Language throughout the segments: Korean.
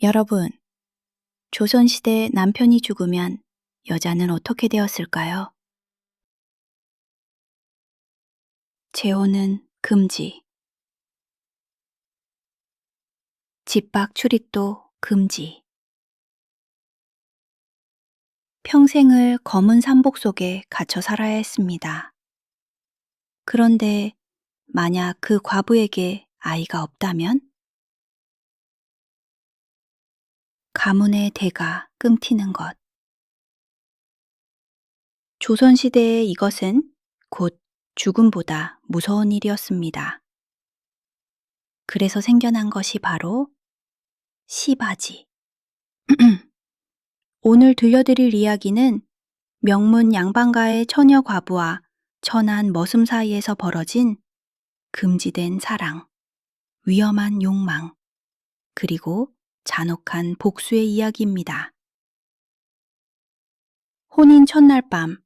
여러분, 조선시대 남편이 죽으면 여자는 어떻게 되었을까요? 재혼은 금지, 집밖 출입도 금지, 평생을 검은 삼복 속에 갇혀 살아야 했습니다. 그런데 만약 그 과부에게 아이가 없다면? 가문의 대가 끊기는 것. 조선시대에 이것은 곧 죽음보다 무서운 일이었습니다. 그래서 생겨난 것이 바로 시바지. 오늘 들려드릴 이야기는 명문 양반가의 처녀 과부와 천한 머슴 사이에서 벌어진 금지된 사랑, 위험한 욕망, 그리고 잔혹한 복수의 이야기입니다. 혼인 첫날 밤,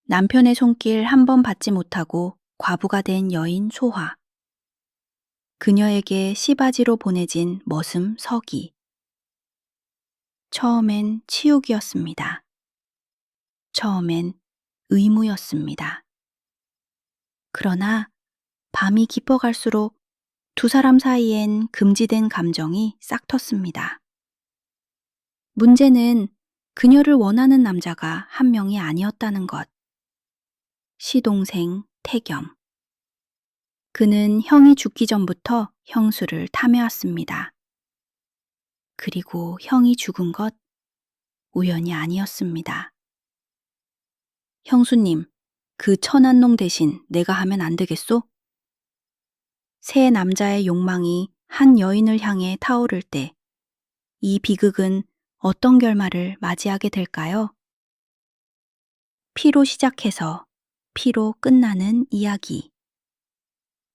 남편의 손길 한 번 받지 못하고 과부가 된 여인 소화. 그녀에게 시바지로 보내진 머슴 서기. 처음엔 치욕이었습니다. 처음엔 의무였습니다. 그러나 밤이 깊어갈수록 두 사람 사이엔 금지된 감정이 싹 텄습니다. 문제는 그녀를 원하는 남자가 한 명이 아니었다는 것. 시동생 태겸. 그는 형이 죽기 전부터 형수를 탐해왔습니다. 그리고 형이 죽은 것 우연이 아니었습니다. 형수님, 그 천한 놈 대신 내가 하면 안 되겠소? 세 남자의 욕망이 한 여인을 향해 타오를 때 이 비극은 어떤 결말을 맞이하게 될까요? 피로 시작해서 피로 끝나는 이야기.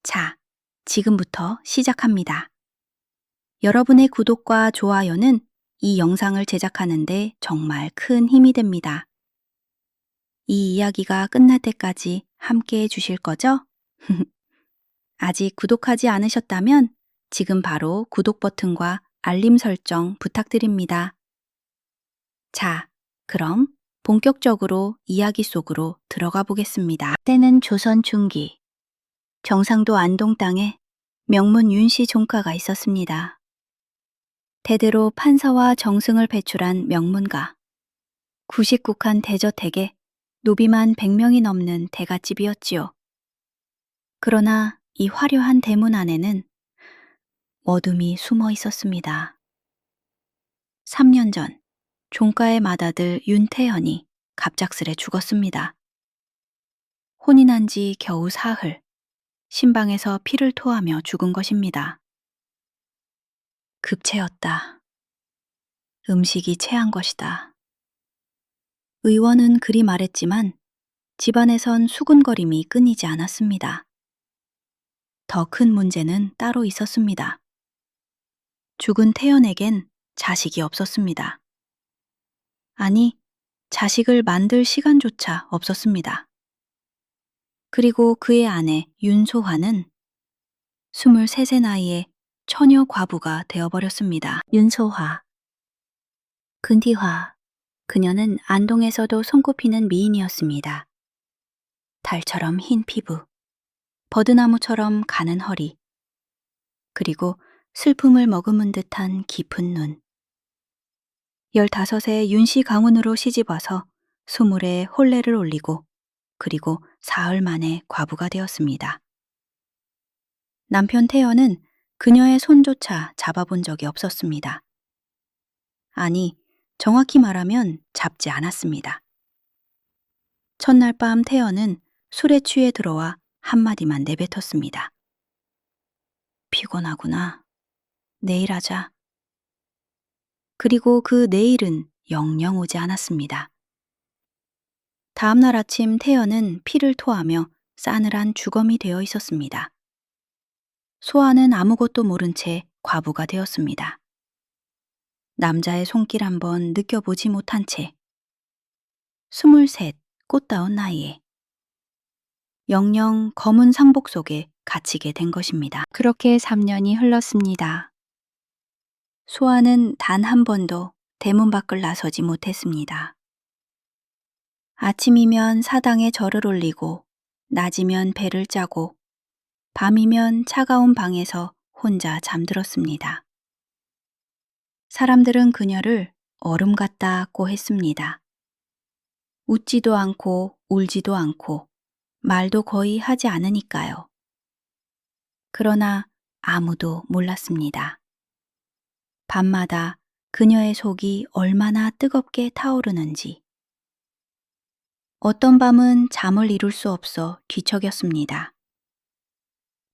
자, 지금부터 시작합니다. 여러분의 구독과 좋아요는 이 영상을 제작하는데 정말 큰 힘이 됩니다. 이 이야기가 끝날 때까지 함께 해주실 거죠? 아직 구독하지 않으셨다면 지금 바로 구독 버튼과 알림 설정 부탁드립니다. 자, 그럼 본격적으로 이야기 속으로 들어가 보겠습니다. 때는 조선 중기. 경상도 안동 땅에 명문 윤씨 종가가 있었습니다. 대대로 판사와 정승을 배출한 명문가. 99칸 대저택에 노비만 100명이 넘는 대갓집이었지요. 그러나 이 화려한 대문 안에는 어둠이 숨어 있었습니다. 3년 전 종가의 맏아들 윤태현이 갑작스레 죽었습니다. 혼인한 지 겨우 사흘, 신방에서 피를 토하며 죽은 것입니다. 급체였다. 음식이 체한 것이다. 의원은 그리 말했지만 집안에선 수군거림이 끊이지 않았습니다. 더 큰 문제는 따로 있었습니다. 죽은 태연에겐 자식이 없었습니다. 아니, 자식을 만들 시간조차 없었습니다. 그리고 그의 아내 윤소화는 23세 나이에 처녀 과부가 되어버렸습니다. 윤소화. 근디화. 그녀는 안동에서도 손꼽히는 미인이었습니다. 달처럼 흰 피부, 버드나무처럼 가는 허리, 그리고 슬픔을 머금은 듯한 깊은 눈. 15세 윤씨 가문으로 시집와서 20에 혼례를 올리고 그리고 사흘 만에 과부가 되었습니다. 남편 태연은 그녀의 손조차 잡아본 적이 없었습니다. 아니, 정확히 말하면 잡지 않았습니다. 첫날 밤 태연은 술에 취해 들어와 한마디만 내뱉었습니다. 피곤하구나. 내일 하자. 그리고 그 내일은 영영 오지 않았습니다. 다음날 아침 태연은 피를 토하며 싸늘한 주검이 되어 있었습니다. 소아는 아무것도 모른 채 과부가 되었습니다. 남자의 손길 한번 느껴보지 못한 채 23 꽃다운 나이에 영영 검은 상복 속에 갇히게 된 것입니다. 그렇게 3년이 흘렀습니다. 소아는 단 한 번도 대문 밖을 나서지 못했습니다. 아침이면 사당에 절을 올리고, 낮이면 배를 짜고, 밤이면 차가운 방에서 혼자 잠들었습니다. 사람들은 그녀를 얼음 같다고 했습니다. 웃지도 않고 울지도 않고 말도 거의 하지 않으니까요. 그러나 아무도 몰랐습니다. 밤마다 그녀의 속이 얼마나 뜨겁게 타오르는지. 어떤 밤은 잠을 이룰 수 없어 뒤척였습니다.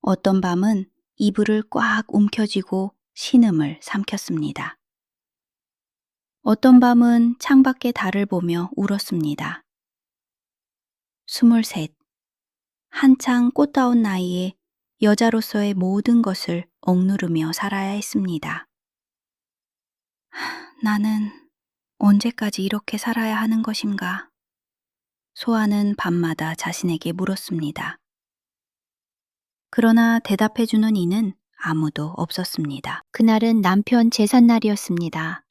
어떤 밤은 이불을 꽉 움켜쥐고 신음을 삼켰습니다. 어떤 밤은 창밖의 달을 보며 울었습니다. 23. 한창 꽃다운 나이에 여자로서의 모든 것을 억누르며 살아야 했습니다. 나는 언제까지 이렇게 살아야 하는 것인가? 소아는 밤마다 자신에게 물었습니다. 그러나 대답해주는 이는 아무도 없었습니다. 그날은 남편 제삿날이었습니다.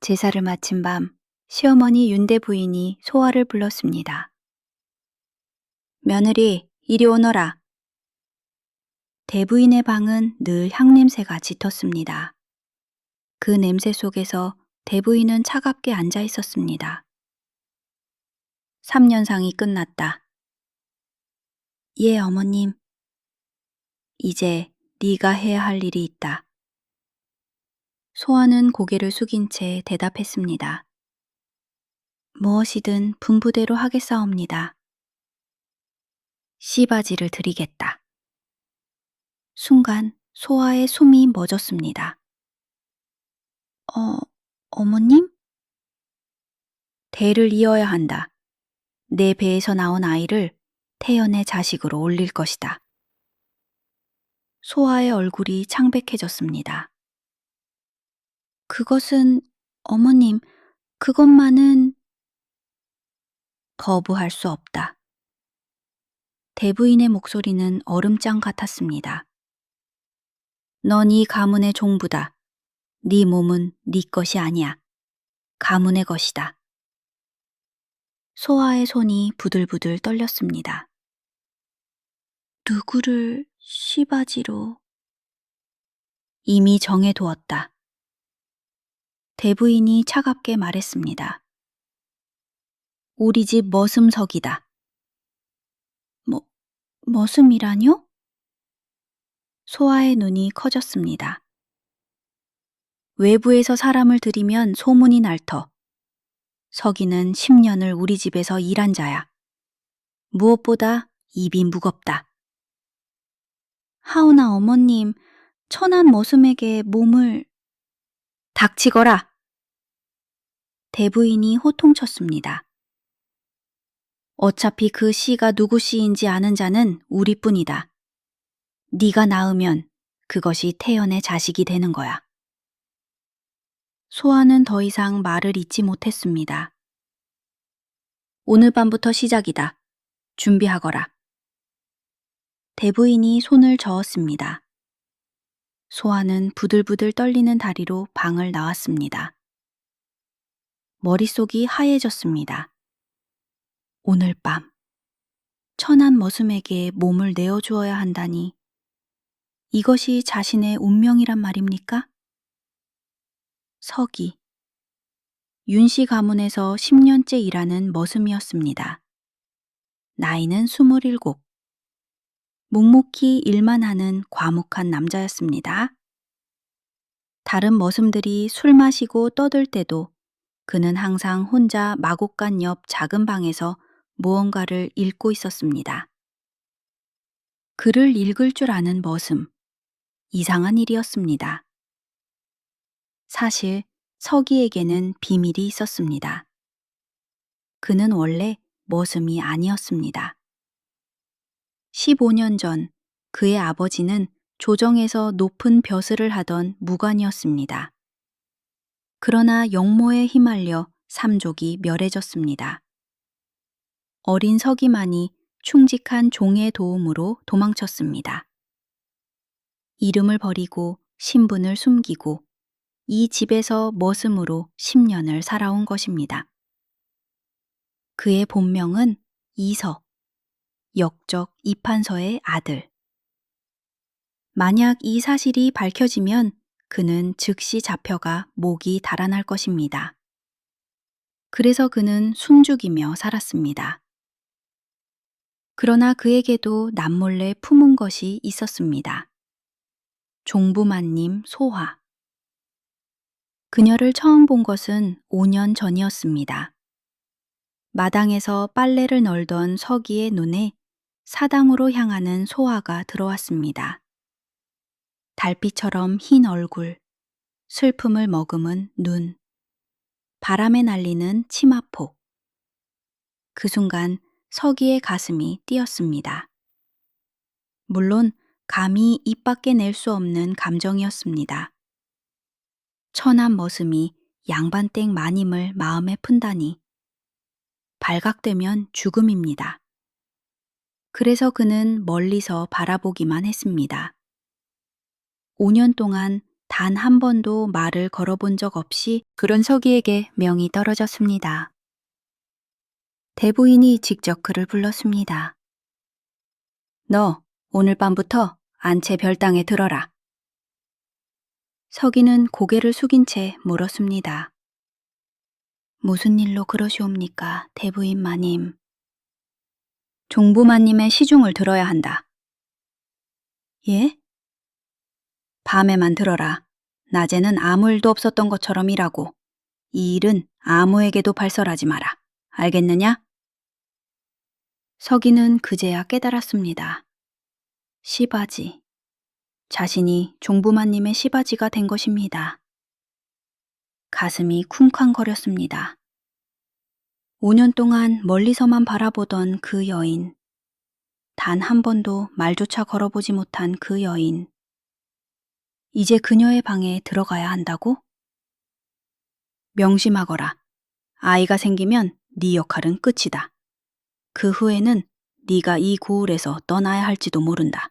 제사를 마친 밤, 시어머니 윤대 부인이 소아를 불렀습니다. 며느리, 이리 오너라. 대부인의 방은 늘 향냄새가 짙었습니다. 그 냄새 속에서 대부인은 차갑게 앉아 있었습니다. 3년상이 끝났다. 예, 어머님. 이제 네가 해야 할 일이 있다. 소아는 고개를 숙인 채 대답했습니다. 무엇이든 분부대로 하겠사옵니다. 씨바지를 드리겠다. 순간 소아의 숨이 멎었습니다. 어머님? 대를 이어야 한다. 내 배에서 나온 아이를 태연의 자식으로 올릴 것이다. 소아의 얼굴이 창백해졌습니다. 그것은, 어머님, 그것만은 거부할 수 없다. 대부인의 목소리는 얼음장 같았습니다. 넌 이 가문의 종부다. 네 몸은 네 것이 아니야. 가문의 것이다. 소아의 손이 부들부들 떨렸습니다. 누구를 씨바지로? 이미 정해두었다. 대부인이 차갑게 말했습니다. 우리 집 머슴석이다. 머슴이라뇨? 소아의 눈이 커졌습니다. 외부에서 사람을 들이면 소문이 날 터. 석이는 10년을 우리 집에서 일한 자야. 무엇보다 입이 무겁다. 하오나 어머님, 천한 머슴에게 몸을... 닥치거라! 대부인이 호통쳤습니다. 어차피 그 씨가 누구 씨인지 아는 자는 우리뿐이다. 네가 낳으면 그것이 태연의 자식이 되는 거야. 소아는 더 이상 말을 잇지 못했습니다. 오늘 밤부터 시작이다. 준비하거라. 대부인이 손을 저었습니다. 소아는 부들부들 떨리는 다리로 방을 나왔습니다. 머릿속이 하얘졌습니다. 오늘 밤, 천한 머슴에게 몸을 내어주어야 한다니 이것이 자신의 운명이란 말입니까? 석이, 윤씨 가문에서 10년째 일하는 머슴이었습니다. 나이는 27. 묵묵히 일만 하는 과묵한 남자였습니다. 다른 머슴들이 술 마시고 떠들 때도 그는 항상 혼자 마곡간 옆 작은 방에서 무언가를 읽고 있었습니다. 글을 읽을 줄 아는 머슴. 이상한 일이었습니다. 사실 서기에게는 비밀이 있었습니다. 그는 원래 머슴이 아니었습니다. 15년 전 그의 아버지는 조정에서 높은 벼슬을 하던 무관이었습니다. 그러나 영모에 휘말려 삼족이 멸해졌습니다. 어린 서기만이 충직한 종의 도움으로 도망쳤습니다. 이름을 버리고 신분을 숨기고 이 집에서 머슴으로 10년을 살아온 것입니다. 그의 본명은 이서, 역적 이판서의 아들. 만약 이 사실이 밝혀지면 그는 즉시 잡혀가 목이 달아날 것입니다. 그래서 그는 숨죽이며 살았습니다. 그러나 그에게도 남몰래 품은 것이 있었습니다. 종부마님 소화. 그녀를 처음 본 것은 5년 전이었습니다. 마당에서 빨래를 널던 서기의 눈에 사당으로 향하는 소화가 들어왔습니다. 달빛처럼 흰 얼굴, 슬픔을 머금은 눈, 바람에 날리는 치마폭. 그 순간 서기의 가슴이 뛰었습니다. 물론 감히 입 밖에 낼 수 없는 감정이었습니다. 천한 머슴이 양반댁 마님을 마음에 푼다니. 발각되면 죽음입니다. 그래서 그는 멀리서 바라보기만 했습니다. 5년 동안 단 한 번도 말을 걸어본 적 없이 그런 서기에게 명이 떨어졌습니다. 대부인이 직접 그를 불렀습니다. 너 오늘 밤부터 안채 별당에 들어라. 서기는 고개를 숙인 채 물었습니다. 무슨 일로 그러시옵니까, 대부인 마님? 종부마님의 시중을 들어야 한다. 예? 밤에만 들어라. 낮에는 아무 일도 없었던 것처럼 일하고 이 일은 아무에게도 발설하지 마라. 알겠느냐? 서기는 그제야 깨달았습니다. 시바지. 자신이 종부마님의 시바지가 된 것입니다. 가슴이 쿵쾅거렸습니다. 5년 동안 멀리서만 바라보던 그 여인. 단 한 번도 말조차 걸어보지 못한 그 여인. 이제 그녀의 방에 들어가야 한다고? 명심하거라. 아이가 생기면 네 역할은 끝이다. 그 후에는 네가 이 고을에서 떠나야 할지도 모른다.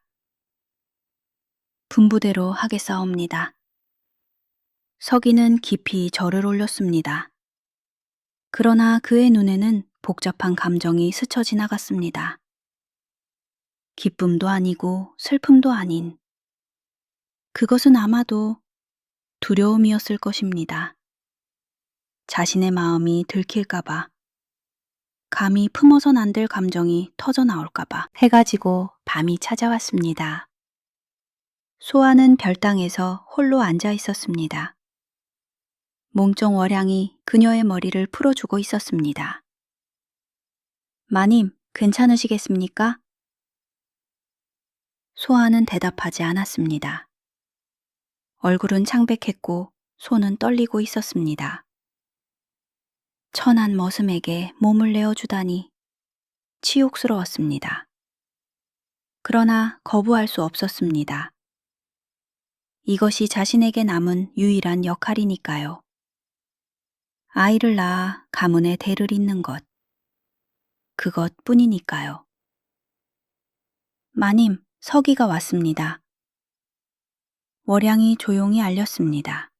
분부대로 하겠사옵니다. 서기는 깊이 절을 올렸습니다. 그러나 그의 눈에는 복잡한 감정이 스쳐 지나갔습니다. 기쁨도 아니고 슬픔도 아닌. 그것은 아마도 두려움이었을 것입니다. 자신의 마음이 들킬까봐, 감히 품어선 안 될 감정이 터져 나올까봐. 해가 지고 밤이 찾아왔습니다. 소아는 별당에서 홀로 앉아 있었습니다. 몽정 월양이 그녀의 머리를 풀어주고 있었습니다. 마님, 괜찮으시겠습니까? 소아는 대답하지 않았습니다. 얼굴은 창백했고 손은 떨리고 있었습니다. 천한 머슴에게 몸을 내어주다니 치욕스러웠습니다. 그러나 거부할 수 없었습니다. 이것이 자신에게 남은 유일한 역할이니까요. 아이를 낳아 가문의 대를 잇는 것. 그것뿐이니까요. 마님, 서기가 왔습니다. 월양이 조용히 알렸습니다.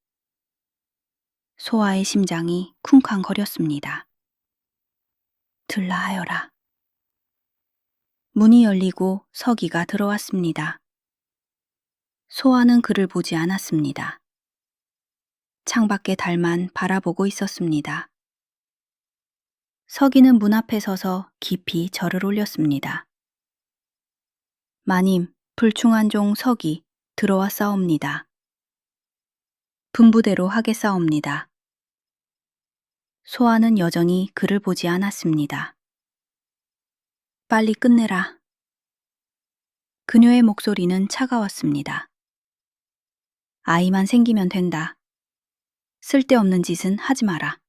소아의 심장이 쿵쾅거렸습니다. 들라 하여라. 문이 열리고 서기가 들어왔습니다. 소아는 그를 보지 않았습니다. 창밖의 달만 바라보고 있었습니다. 서기는 문 앞에 서서 깊이 절을 올렸습니다. 마님, 불충한 종 서기 들어왔사옵니다. 분부대로 하겠사옵니다. 소아는 여전히 그를 보지 않았습니다. 빨리 끝내라. 그녀의 목소리는 차가웠습니다. 아이만 생기면 된다. 쓸데없는 짓은 하지 마라.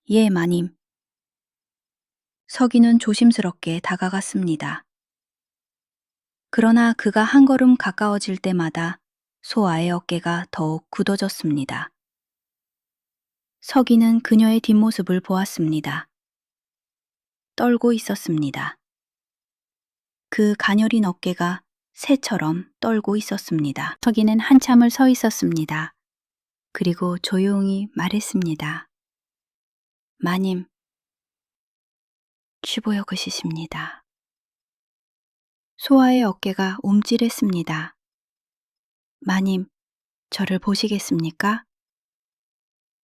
예, 마님. 서기는 조심스럽게 다가갔습니다. 그러나 그가 한 걸음 가까워질 때마다 소아의 어깨가 더욱 굳어졌습니다. 서기는 그녀의 뒷모습을 보았습니다. 떨고 있었습니다. 그 가녀린 어깨가 새처럼 떨고 있었습니다. 서기는 한참을 서 있었습니다. 그리고 조용히 말했습니다. 마님, 취보여 그시십니다. 소아의 어깨가 움찔했습니다. 마님, 저를 보시겠습니까?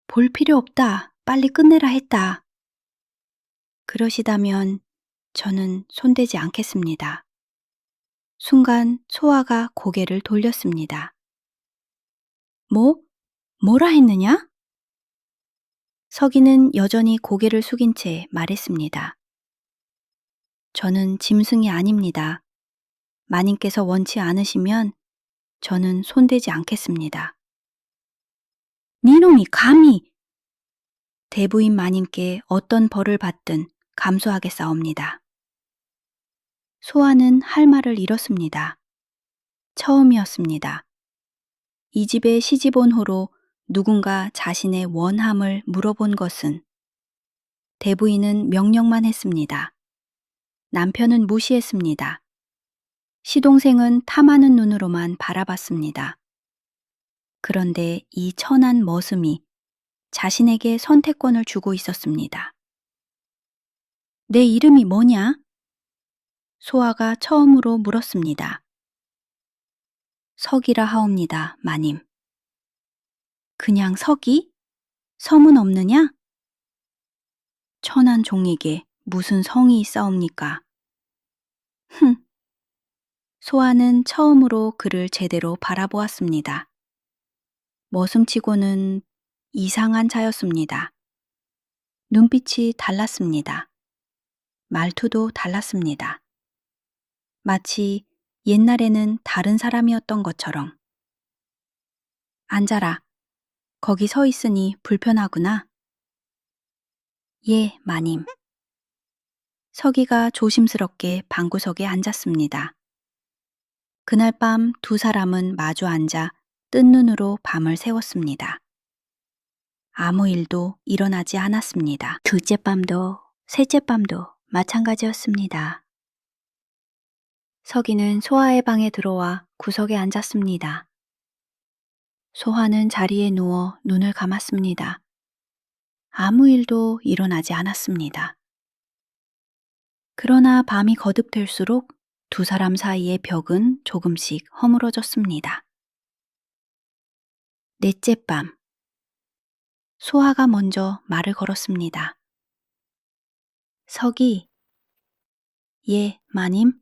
볼 필요 없다. 빨리 끝내라 했다. 그러시다면 저는 손대지 않겠습니다. 순간 소아가 고개를 돌렸습니다. 뭐라 했느냐? 서기는 여전히 고개를 숙인 채 말했습니다. 저는 짐승이 아닙니다. 마님께서 원치 않으시면 저는 손대지 않겠습니다. 니놈이 감히! 대부인 마님께 어떤 벌을 받든 감수하겠사옵니다. 소아는 할 말을 잃었습니다. 처음이었습니다. 이 집에 시집 온 후로 누군가 자신의 원함을 물어본 것은 대부인은 명령만 했습니다. 남편은 무시했습니다. 시동생은 탐하는 눈으로만 바라봤습니다. 그런데 이 천한 머슴이 자신에게 선택권을 주고 있었습니다. 내 이름이 뭐냐? 소아가 처음으로 물었습니다. 석이라 하옵니다, 마님. 그냥 석이? 성은 없느냐? 천한 종에게 무슨 성이 있사옵니까? 소아는 처음으로 그를 제대로 바라보았습니다. 머슴치고는 이상한 자였습니다. 눈빛이 달랐습니다. 말투도 달랐습니다. 마치 옛날에는 다른 사람이었던 것처럼. 앉아라. 거기 서 있으니 불편하구나. 예, 마님. 서기가 조심스럽게 방구석에 앉았습니다. 그날 밤 두 사람은 마주 앉아 뜬 눈으로 밤을 새웠습니다. 아무 일도 일어나지 않았습니다. 둘째 밤도 셋째 밤도 마찬가지였습니다. 서기는 소아의 방에 들어와 구석에 앉았습니다. 소아는 자리에 누워 눈을 감았습니다. 아무 일도 일어나지 않았습니다. 그러나 밤이 거듭될수록 두 사람 사이의 벽은 조금씩 허물어졌습니다. 넷째 밤, 소아가 먼저 말을 걸었습니다. 석이, 예, 마님.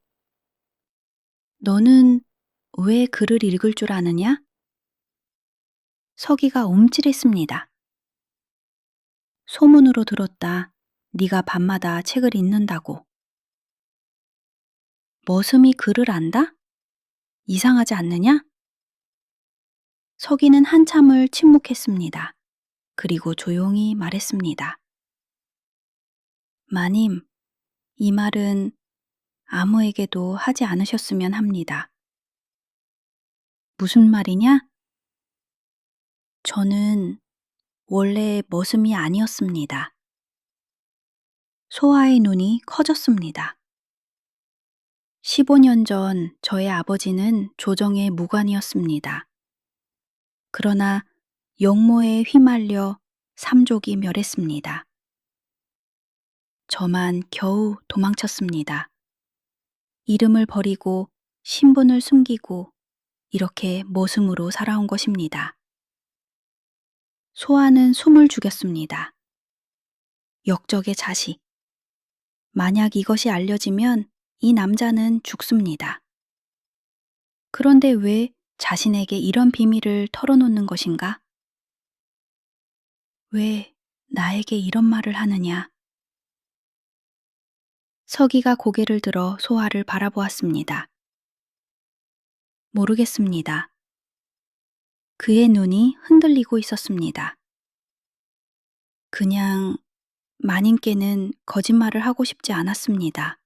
너는 왜 글을 읽을 줄 아느냐? 서기가 움찔했습니다. 소문으로 들었다. 네가 밤마다 책을 읽는다고. 머슴이 글을 안다? 이상하지 않느냐? 서기는 한참을 침묵했습니다. 그리고 조용히 말했습니다. 마님, 이 말은 아무에게도 하지 않으셨으면 합니다. 무슨 말이냐? 저는 원래 머슴이 아니었습니다. 소아의 눈이 커졌습니다. 15년 전 저의 아버지는 조정의 무관이었습니다. 그러나 용모에 휘말려 삼족이 멸했습니다. 저만 겨우 도망쳤습니다. 이름을 버리고 신분을 숨기고 이렇게 모슴으로 살아온 것입니다. 소아는 숨을 죽였습니다. 역적의 자식. 만약 이것이 알려지면 이 남자는 죽습니다. 그런데 왜 자신에게 이런 비밀을 털어놓는 것인가? 왜 나에게 이런 말을 하느냐? 서기가 고개를 들어 소아를 바라보았습니다. 모르겠습니다. 그의 눈이 흔들리고 있었습니다. 그냥 마님께는 거짓말을 하고 싶지 않았습니다.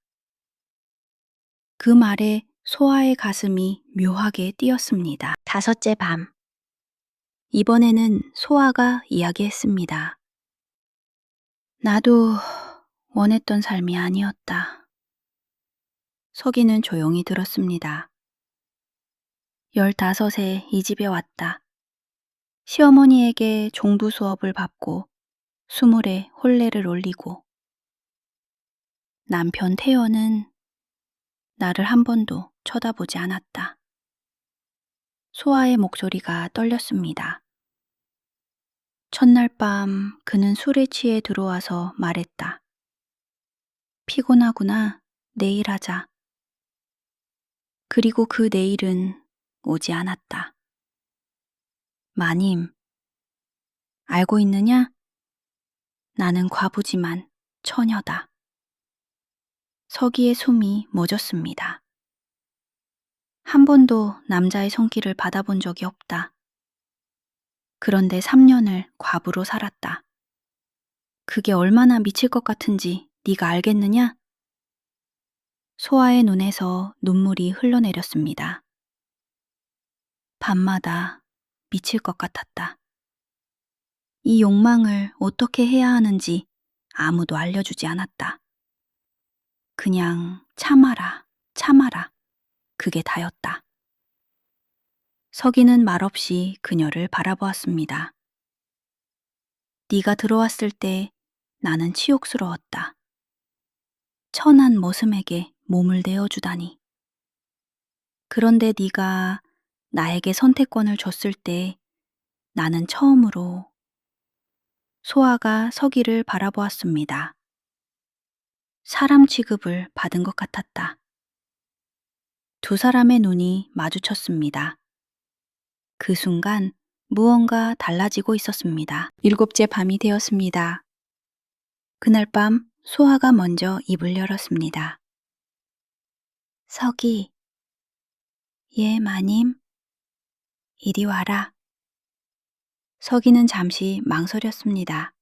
그 말에 소아의 가슴이 묘하게 뛰었습니다. 다섯째 밤. 이번에는 소아가 이야기했습니다. 나도 원했던 삶이 아니었다. 서기는 조용히 들었습니다. 15에 이 집에 왔다. 시어머니에게 종부 수업을 받고 수물에 혼례를 올리고 남편 태연은 나를 한 번도 쳐다보지 않았다. 소아의 목소리가 떨렸습니다. 첫날 밤 그는 술에 취해 들어와서 말했다. 피곤하구나. 내일 하자. 그리고 그 내일은 오지 않았다. 마님, 알고 있느냐? 나는 과부지만 처녀다. 서기의 숨이 멎었습니다. 한 번도 남자의 손길을 받아본 적이 없다. 그런데 3년을 과부로 살았다. 그게 얼마나 미칠 것 같은지 네가 알겠느냐? 소아의 눈에서 눈물이 흘러내렸습니다. 밤마다 미칠 것 같았다. 이 욕망을 어떻게 해야 하는지 아무도 알려주지 않았다. 그냥 참아라, 참아라. 그게 다였다. 서기는 말없이 그녀를 바라보았습니다. 네가 들어왔을 때 나는 치욕스러웠다. 천한 머슴에게 몸을 내어주다니. 그런데 네가 나에게 선택권을 줬을 때 나는 처음으로 소아가 서기를 바라보았습니다. 사람 취급을 받은 것 같았다. 두 사람의 눈이 마주쳤습니다. 그 순간 무언가 달라지고 있었습니다. 7째 밤이 되었습니다. 그날 밤 소아가 먼저 입을 열었습니다. 서기. 예, 마님. 이리 와라. 서기는 잠시 망설였습니다.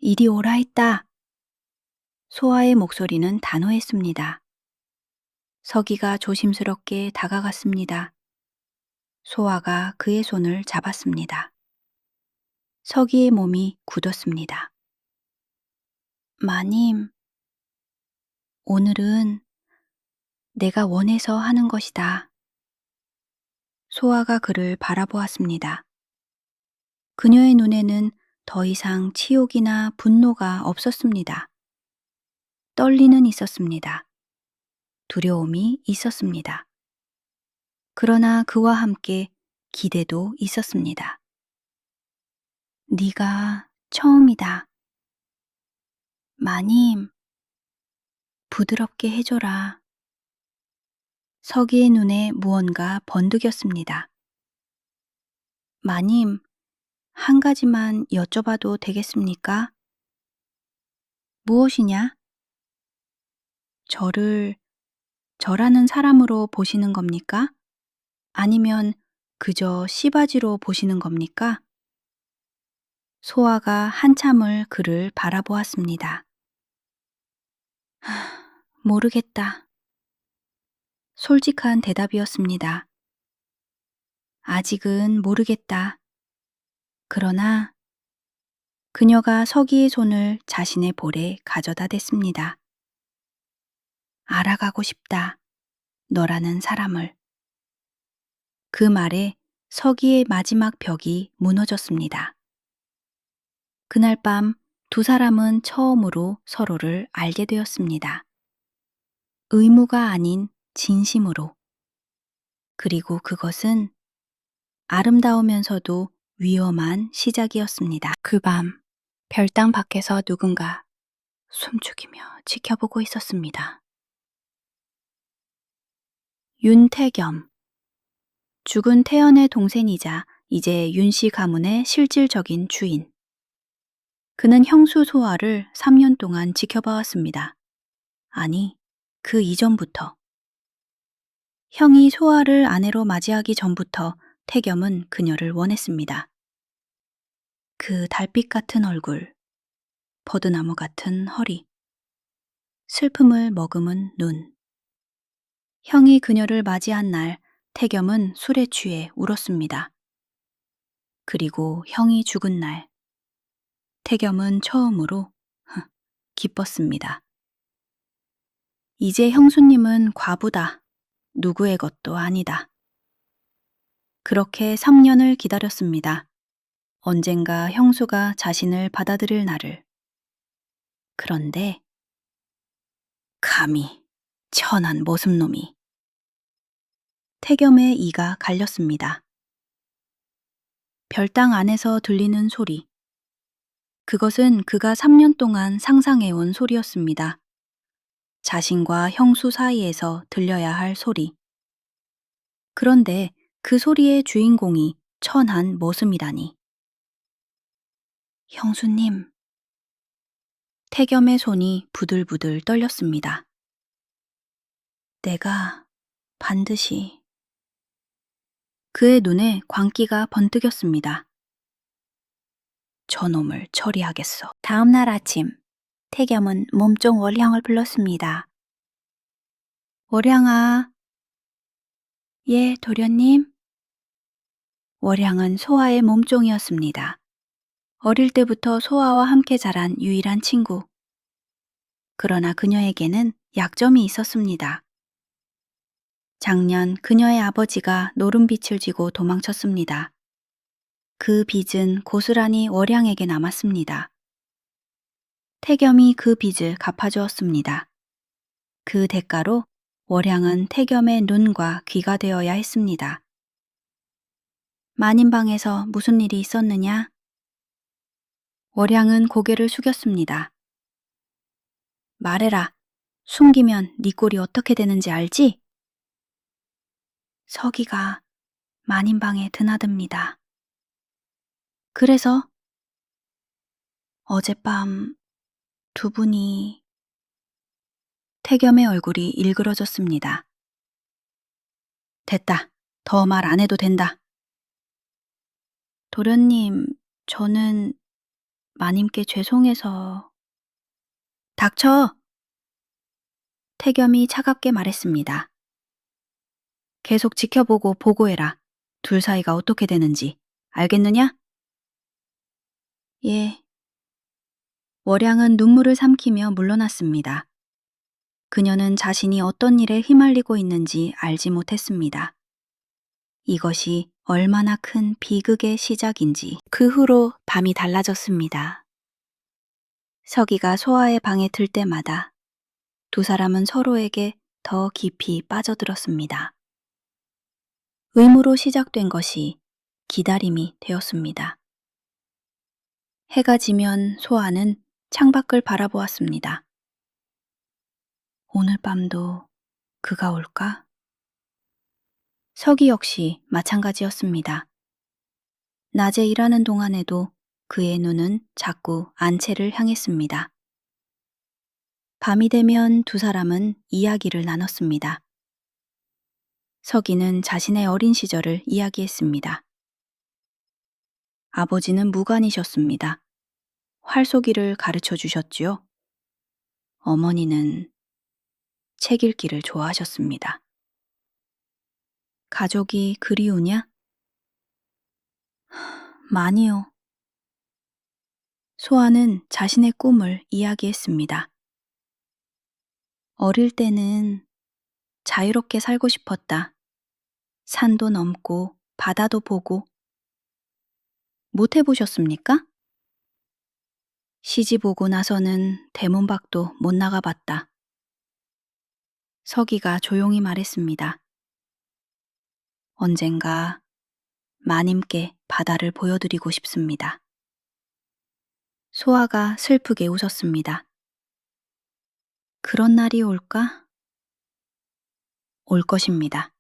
이리 오라 했다. 소아의 목소리는 단호했습니다. 서기가 조심스럽게 다가갔습니다. 소아가 그의 손을 잡았습니다. 서기의 몸이 굳었습니다. 마님, 오늘은 내가 원해서 하는 것이다. 소아가 그를 바라보았습니다. 그녀의 눈에는 더 이상 치욕이나 분노가 없었습니다. 떨리는 있었습니다. 두려움이 있었습니다. 그러나 그와 함께 기대도 있었습니다. 네가 처음이다. 마님, 부드럽게 해줘라. 서기의 눈에 무언가 번득였습니다. 마님, 한 가지만 여쭤봐도 되겠습니까? 무엇이냐? 저를 저라는 사람으로 보시는 겁니까? 아니면 그저 씨바지로 보시는 겁니까? 소아가 한참을 그를 바라보았습니다. 모르겠다. 솔직한 대답이었습니다. 아직은 모르겠다. 그러나 그녀가 서기의 손을 자신의 볼에 가져다 댔습니다. 알아가고 싶다. 너라는 사람을. 그 말에 서기의 마지막 벽이 무너졌습니다. 그날 밤 두 사람은 처음으로 서로를 알게 되었습니다. 의무가 아닌 진심으로. 그리고 그것은 아름다우면서도 위험한 시작이었습니다. 그 밤 별당 밖에서 누군가 숨죽이며 지켜보고 있었습니다. 윤태겸. 죽은 태연의 동생이자 이제 윤씨 가문의 실질적인 주인. 그는 형수 소아를 3년 동안 지켜봐왔습니다. 아니, 그 이전부터. 형이 소아를 아내로 맞이하기 전부터 태겸은 그녀를 원했습니다. 그 달빛 같은 얼굴, 버드나무 같은 허리, 슬픔을 머금은 눈. 형이 그녀를 맞이한 날 태겸은 술에 취해 울었습니다. 그리고 형이 죽은 날 태겸은 처음으로 기뻤습니다. 이제 형수님은 과부다. 누구의 것도 아니다. 그렇게 3년을 기다렸습니다. 언젠가 형수가 자신을 받아들일 날을. 그런데 감히 천한 모습놈이. 태겸의 이가 갈렸습니다. 별당 안에서 들리는 소리. 그것은 그가 3년 동안 상상해온 소리였습니다. 자신과 형수 사이에서 들려야 할 소리. 그런데 그 소리의 주인공이 천한 머슴이라니. 형수님. 태겸의 손이 부들부들 떨렸습니다. 내가 반드시. 그의 눈에 광기가 번뜩였습니다. 저놈을 처리하겠어. 다음 날 아침, 태겸은 몸종 월향을 불렀습니다. 월향아. 예, 도련님. 월향은 소아의 몸종이었습니다. 어릴 때부터 소아와 함께 자란 유일한 친구. 그러나 그녀에게는 약점이 있었습니다. 작년 그녀의 아버지가 노름빛을 지고 도망쳤습니다. 그 빚은 고스란히 월향에게 남았습니다. 태겸이 그 빚을 갚아주었습니다. 그 대가로 월향은 태겸의 눈과 귀가 되어야 했습니다. 만인방에서 무슨 일이 있었느냐? 월향은 고개를 숙였습니다. 말해라. 숨기면 네 꼴이 어떻게 되는지 알지? 서기가 만인방에 드나듭니다. 그래서 어젯밤 두 분이. 태겸의 얼굴이 일그러졌습니다. 됐다. 더 말 안 해도 된다. 도련님, 저는 마님께 죄송해서. 닥쳐! 태겸이 차갑게 말했습니다. 계속 지켜보고 보고해라. 둘 사이가 어떻게 되는지. 알겠느냐? 예. 월향은 눈물을 삼키며 물러났습니다. 그녀는 자신이 어떤 일에 휘말리고 있는지 알지 못했습니다. 이것이 얼마나 큰 비극의 시작인지. 그 후로 밤이 달라졌습니다. 서기가 소아의 방에 들 때마다 두 사람은 서로에게 더 깊이 빠져들었습니다. 의무로 시작된 것이 기다림이 되었습니다. 해가 지면 소아는 창밖을 바라보았습니다. 오늘 밤도 그가 올까? 서기 역시 마찬가지였습니다. 낮에 일하는 동안에도 그의 눈은 자꾸 안채를 향했습니다. 밤이 되면 두 사람은 이야기를 나눴습니다. 서기는 자신의 어린 시절을 이야기했습니다. 아버지는 무관이셨습니다. 활쏘기를 가르쳐 주셨지요. 어머니는 책 읽기를 좋아하셨습니다. 가족이 그리우냐? 많이요. 소아는 자신의 꿈을 이야기했습니다. 어릴 때는 자유롭게 살고 싶었다. 산도 넘고 바다도 보고. 못 해보셨습니까? 시집 오고 나서는 대문 밖도 못 나가봤다. 서기가 조용히 말했습니다. 언젠가 마님께 바다를 보여드리고 싶습니다. 소아가 슬프게 웃었습니다. 그런 날이 올까? 올 것입니다.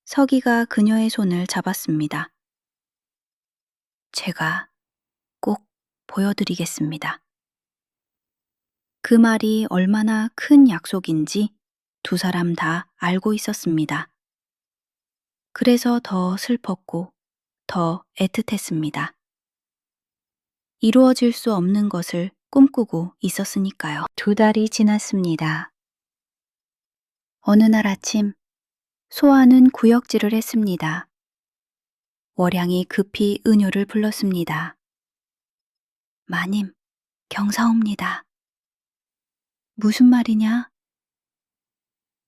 서기가 그녀의 손을 잡았습니다. 제가 꼭 보여드리겠습니다. 그 말이 얼마나 큰 약속인지 두 사람 다 알고 있었습니다. 그래서 더 슬펐고 더 애틋했습니다. 이루어질 수 없는 것을 꿈꾸고 있었으니까요. 2달이 지났습니다. 어느 날 아침, 소아는 구역질을 했습니다. 월향이 급히 은효를 불렀습니다. 마님, 경사옵니다. 무슨 말이냐?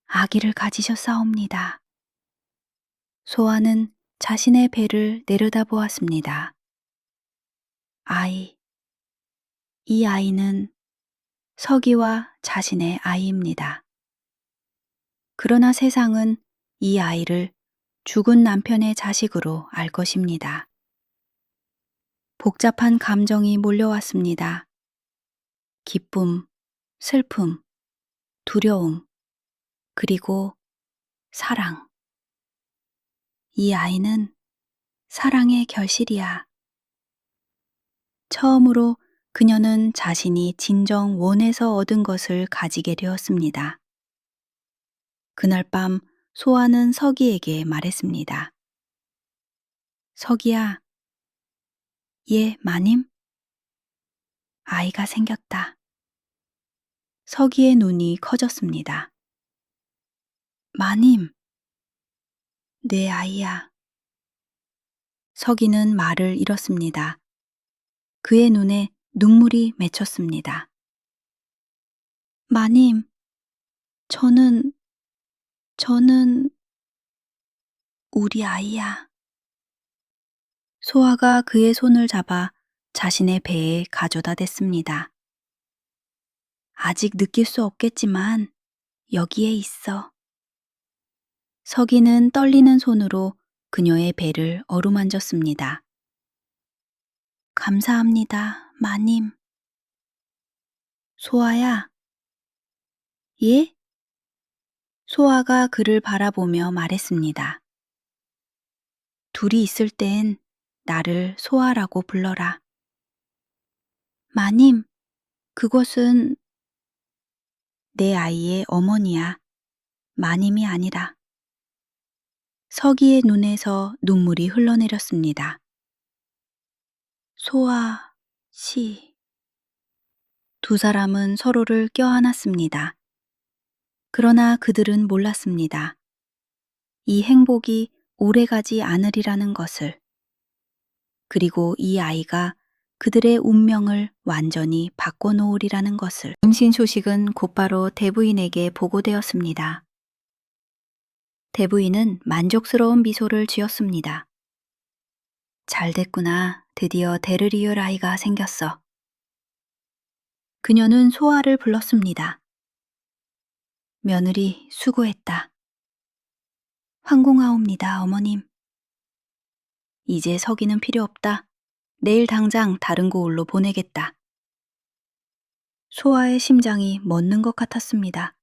아기를 가지셨사옵니다. 소아는 자신의 배를 내려다보았습니다. 아이. 이 아이는 서기와 자신의 아이입니다. 그러나 세상은 이 아이를 죽은 남편의 자식으로 알 것입니다. 복잡한 감정이 몰려왔습니다. 기쁨, 슬픔, 두려움, 그리고 사랑. 이 아이는 사랑의 결실이야. 처음으로 그녀는 자신이 진정 원해서 얻은 것을 가지게 되었습니다. 그날 밤 소아는 서기에게 말했습니다. 서기야, 예, 마님? 아이가 생겼다. 서기의 눈이 커졌습니다. 마님, 내 아이야. 서기는 말을 잃었습니다. 그의 눈에 눈물이 맺혔습니다. 마님, 저는 우리 아이야. 소아가 그의 손을 잡아 자신의 배에 가져다 댔습니다. 아직 느낄 수 없겠지만 여기에 있어. 서기는 떨리는 손으로 그녀의 배를 어루만졌습니다. 감사합니다, 마님. 소아야. 예? 소아가 그를 바라보며 말했습니다. 둘이 있을 땐 나를 소아라고 불러라. 마님, 그것은 내 아이의 어머니야. 마님이 아니라. 서기의 눈에서 눈물이 흘러내렸습니다. 소아, 씨. 두 사람은 서로를 껴안았습니다. 그러나 그들은 몰랐습니다. 이 행복이 오래가지 않으리라는 것을. 그리고 이 아이가 그들의 운명을 완전히 바꿔놓으리라는 것을. 임신 소식은 곧바로 대부인에게 보고되었습니다. 대부인은 만족스러운 미소를 지었습니다. 잘 됐구나. 드디어 대를 이을 아이가 생겼어. 그녀는 소아를 불렀습니다. 며느리 수고했다. 황공하옵니다, 어머님. 이제 서기는 필요 없다. 내일 당장 다른 고을로 보내겠다. 소아의 심장이 멎는 것 같았습니다.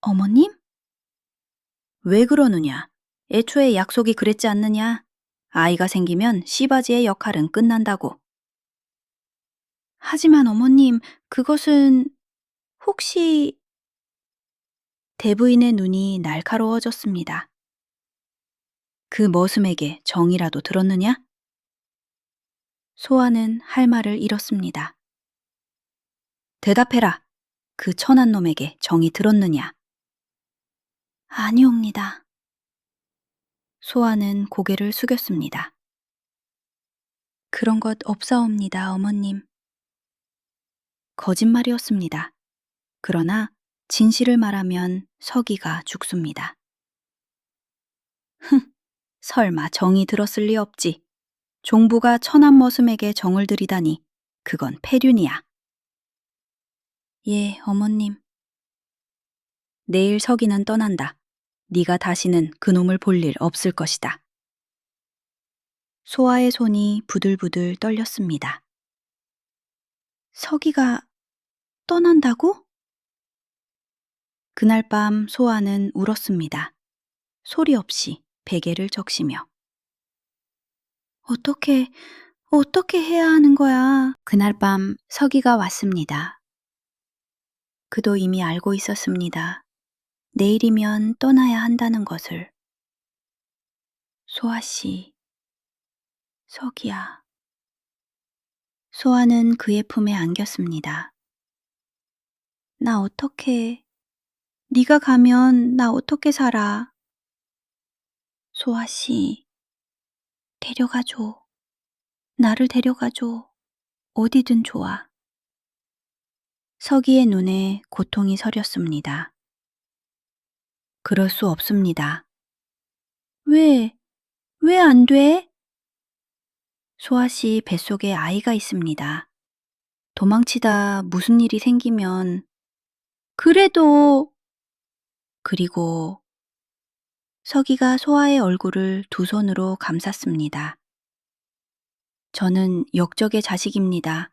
어머님? 왜 그러느냐? 애초에 약속이 그랬지 않느냐? 아이가 생기면 씨바지의 역할은 끝난다고. 하지만 어머님, 그것은 혹시... 대부인의 눈이 날카로워졌습니다. 그 머슴에게 정이라도 들었느냐? 소아는 할 말을 잃었습니다. 대답해라. 그 천한 놈에게 정이 들었느냐? 아니옵니다. 소아는 고개를 숙였습니다. 그런 것 없사옵니다, 어머님. 거짓말이었습니다. 그러나 진실을 말하면 서기가 죽습니다. 설마 정이 들었을 리 없지. 종부가 천한 머슴에게 정을 들이다니 그건 폐륜이야. 예, 어머님. 내일 서기는 떠난다. 네가 다시는 그놈을 볼 일 없을 것이다. 소아의 손이 부들부들 떨렸습니다. 서기가 떠난다고? 그날 밤 소아는 울었습니다. 소리 없이 베개를 적시며. 어떻게 해야 하는 거야? 그날 밤 서기가 왔습니다. 그도 이미 알고 있었습니다. 내일이면 떠나야 한다는 것을. 소아 씨, 서기야. 소아는 그의 품에 안겼습니다. 네가 가면 나 어떻게 살아? 소아 씨, 데려가줘. 나를 데려가줘. 어디든 좋아. 서기의 눈에 고통이 서렸습니다. 그럴 수 없습니다. 왜? 왜 안 돼? 소아 씨 뱃속에 아이가 있습니다. 도망치다 무슨 일이 생기면 그래도 그리고 서기가 소아의 얼굴을 두 손으로 감쌌습니다. 저는 역적의 자식입니다.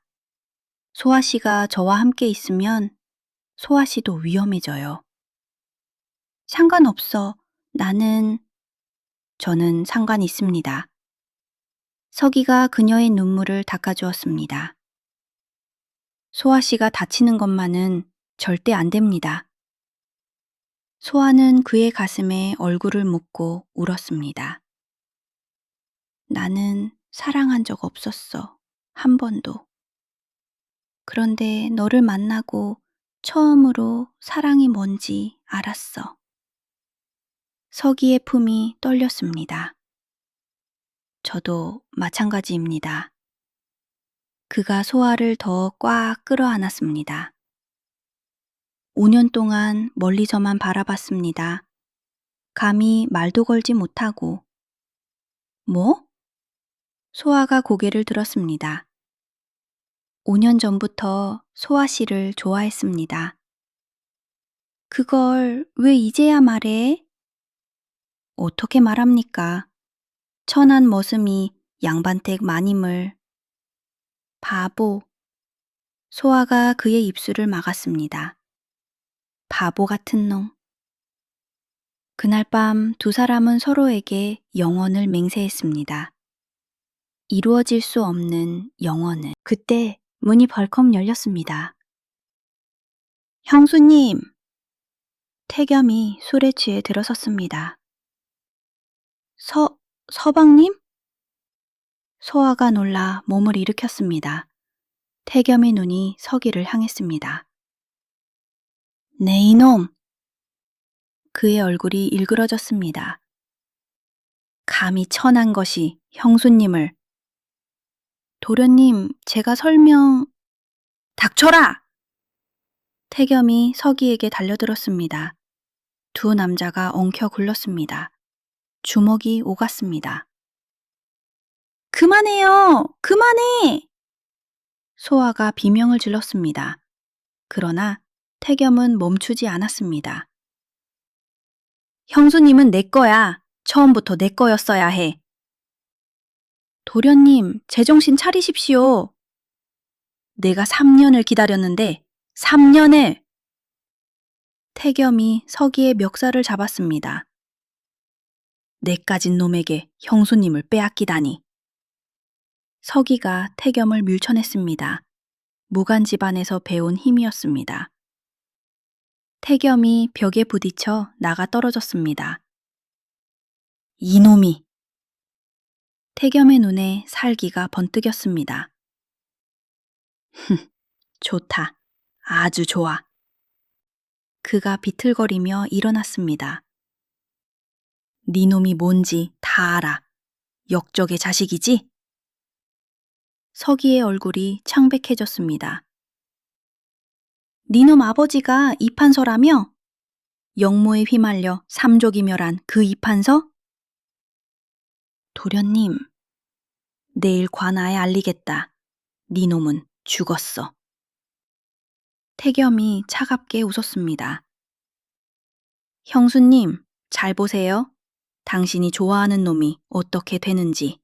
소아 씨가 저와 함께 있으면 소아 씨도 위험해져요. 상관없어. 저는 상관 있습니다. 서기가 그녀의 눈물을 닦아주었습니다. 소아 씨가 다치는 것만은 절대 안 됩니다. 소아는 그의 가슴에 얼굴을 묻고 울었습니다. 나는 사랑한 적 없었어. 한 번도. 그런데 너를 만나고 처음으로 사랑이 뭔지 알았어. 서기의 품이 떨렸습니다. 저도 마찬가지입니다. 그가 소아를 더 꽉 끌어안았습니다. 5년 동안 멀리서만 바라봤습니다. 감히 말도 걸지 못하고. 뭐? 소아가 고개를 들었습니다. 5년 전부터 소아 씨를 좋아했습니다. 그걸 왜 이제야 말해? 어떻게 말합니까? 천한 머슴이 양반댁 마님을. 바보. 소아가 그의 입술을 막았습니다. 바보 같은 놈. 그날 밤 두 사람은 서로에게 영원을 맹세했습니다. 이루어질 수 없는 영원을. 그때 문이 벌컥 열렸습니다. 형수님! 태겸이 술에 취해 들어섰습니다. 서방님? 소아가 놀라 몸을 일으켰습니다. 태겸의 눈이 서기를 향했습니다. 네 이놈! 그의 얼굴이 일그러졌습니다. 감히 천한 것이 형수님을. 도련님, 제가 닥쳐라! 태겸이 서기에게 달려들었습니다. 두 남자가 엉켜 굴렀습니다. 주먹이 오갔습니다. 그만해요! 그만해! 소아가 비명을 질렀습니다. 그러나 태겸은 멈추지 않았습니다. 형수님은 내 거야. 처음부터 내 거였어야 해. 도련님, 제정신 차리십시오. 내가 3년을 기다렸는데 3년을! 태겸이 서기의 멱살을 잡았습니다. 내까진 놈에게 형수님을 빼앗기다니. 서기가 태겸을 밀쳐냈습니다. 무간 집안에서 배운 힘이었습니다. 태겸이 벽에 부딪혀 나가 떨어졌습니다. 이놈이! 태겸의 눈에 살기가 번뜩였습니다. 좋다. 아주 좋아. 그가 비틀거리며 일어났습니다. 네 놈이 뭔지 다 알아. 역적의 자식이지? 서기의 얼굴이 창백해졌습니다. 네 놈 아버지가 이판서라며? 역모에 휘말려 삼족이멸한 그 이판서? 도련님, 내일 관아에 알리겠다. 네 놈은 죽었어. 태겸이 차갑게 웃었습니다. 형수님, 잘 보세요. 당신이 좋아하는 놈이 어떻게 되는지.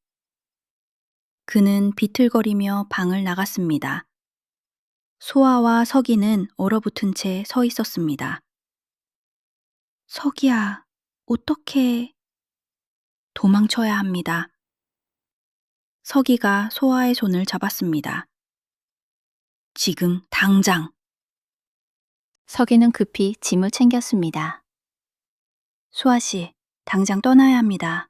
그는 비틀거리며 방을 나갔습니다. 소아와 서기는 얼어붙은 채 서 있었습니다. 서기야, 어떻게... 도망쳐야 합니다. 서기가 소아의 손을 잡았습니다. 지금 당장. 서기는 급히 짐을 챙겼습니다. 소아 씨, 당장 떠나야 합니다.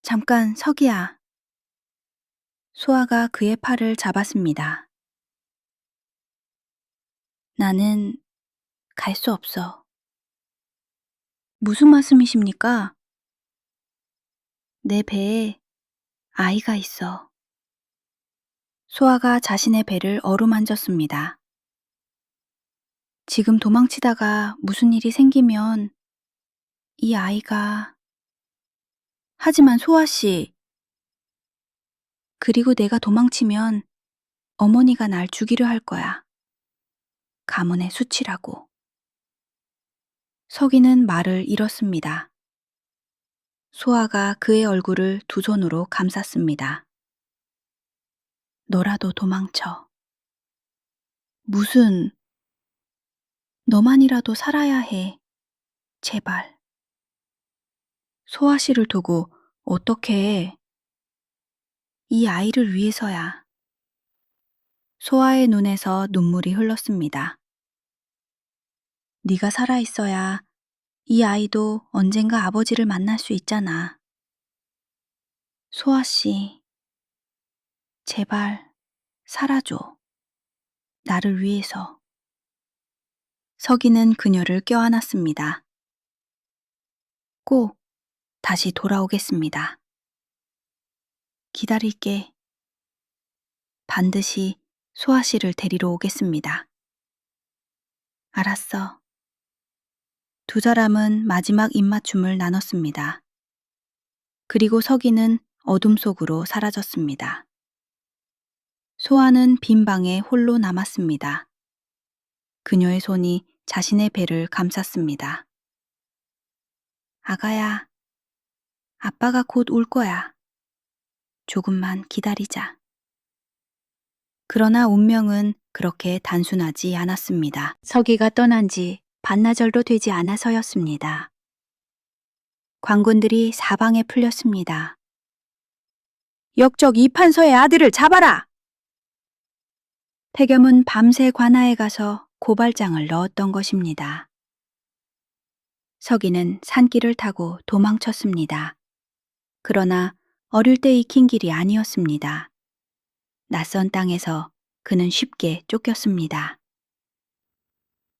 잠깐, 서기야. 소아가 그의 팔을 잡았습니다. 나는 갈 수 없어. 무슨 말씀이십니까? 내 배에 아이가 있어. 소아가 자신의 배를 어루만졌습니다. 지금 도망치다가 무슨 일이 생기면 이 아이가 하지만 소아 씨, 그리고 내가 도망치면 어머니가 날 죽이려 할 거야. 가문의 수치라고. 서기는 말을 잃었습니다. 소아가 그의 얼굴을 두 손으로 감쌌습니다. 너라도 도망쳐. 무슨, 너만이라도 살아야 해. 제발. 소아 씨를 두고 어떻게 해? 이 아이를 위해서야. 소아의 눈에서 눈물이 흘렀습니다. 네가 살아있어야 이 아이도 언젠가 아버지를 만날 수 있잖아. 소아 씨, 제발 살아줘. 나를 위해서. 서기는 그녀를 껴안았습니다. 꼭 다시 돌아오겠습니다. 기다릴게. 반드시 소아 씨를 데리러 오겠습니다. 알았어. 두 사람은 마지막 입맞춤을 나눴습니다. 그리고 서기는 어둠 속으로 사라졌습니다. 소아는 빈 방에 홀로 남았습니다. 그녀의 손이 자신의 배를 감쌌습니다. 아가야, 아빠가 곧 올 거야. 조금만 기다리자. 그러나 운명은 그렇게 단순하지 않았습니다. 서기가 떠난 지 반나절도 되지 않아서였습니다. 관군들이 사방에 풀렸습니다. 역적 이판서의 아들을 잡아라! 태겸은 밤새 관아에 가서 고발장을 넣었던 것입니다. 서기는 산길을 타고 도망쳤습니다. 그러나 어릴 때 익힌 길이 아니었습니다. 낯선 땅에서 그는 쉽게 쫓겼습니다.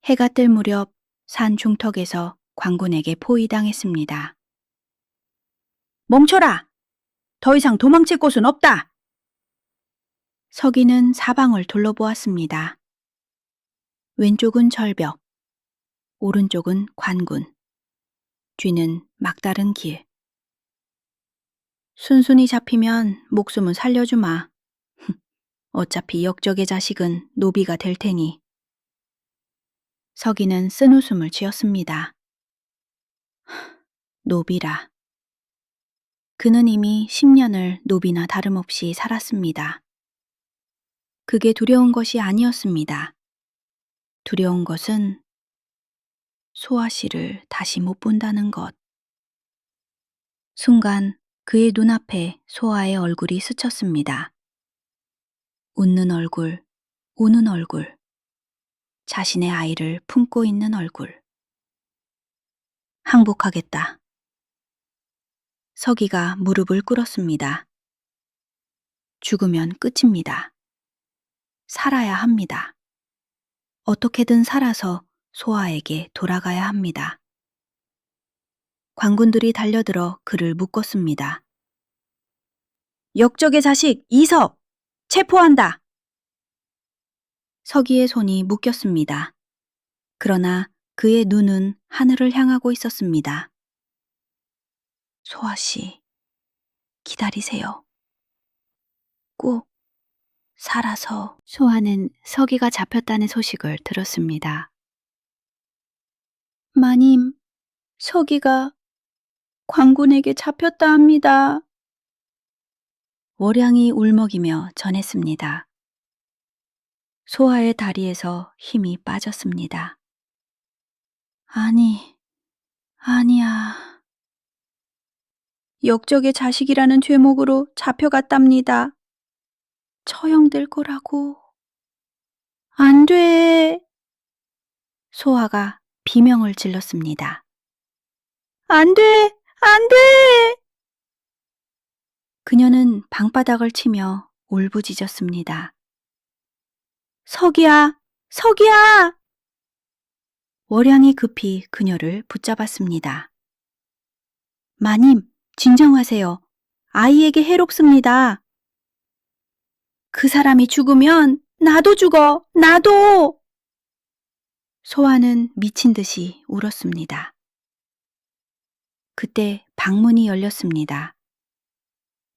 해가 뜰 무렵 산 중턱에서 관군에게 포위당했습니다. 멈춰라! 더 이상 도망칠 곳은 없다! 서기는 사방을 둘러보았습니다. 왼쪽은 절벽, 오른쪽은 관군, 뒤는 막다른 길. 순순히 잡히면 목숨은 살려주마. 어차피 역적의 자식은 노비가 될 테니. 서기는 쓴웃음을 지었습니다. 노비라. 그는 이미 10년을 노비나 다름없이 살았습니다. 그게 두려운 것이 아니었습니다. 두려운 것은 소아 씨를 다시 못 본다는 것. 순간 그의 눈앞에 소아의 얼굴이 스쳤습니다. 웃는 얼굴, 우는 얼굴, 자신의 아이를 품고 있는 얼굴. 항복하겠다. 서기가 무릎을 꿇었습니다. 죽으면 끝입니다. 살아야 합니다. 어떻게든 살아서 소아에게 돌아가야 합니다. 관군들이 달려들어 그를 묶었습니다. 역적의 자식 이섭! 체포한다! 서기의 손이 묶였습니다. 그러나 그의 눈은 하늘을 향하고 있었습니다. 소아 씨, 기다리세요. 꼭 살아서. 소아는 서기가 잡혔다는 소식을 들었습니다. 마님, 서기가 관군에게 잡혔다 합니다. 월양이 울먹이며 전했습니다. 소아의 다리에서 힘이 빠졌습니다. 아니야. 역적의 자식이라는 죄목으로 잡혀갔답니다. 처형될 거라고. 안 돼. 소아가 비명을 질렀습니다. 안 돼! 안 돼! 그녀는 방바닥을 치며 울부짖었습니다. 서기야! 서기야! 월양이 급히 그녀를 붙잡았습니다. 마님, 진정하세요. 아이에게 해롭습니다. 그 사람이 죽으면 나도 죽어! 나도! 소아는 미친 듯이 울었습니다. 그때 방문이 열렸습니다.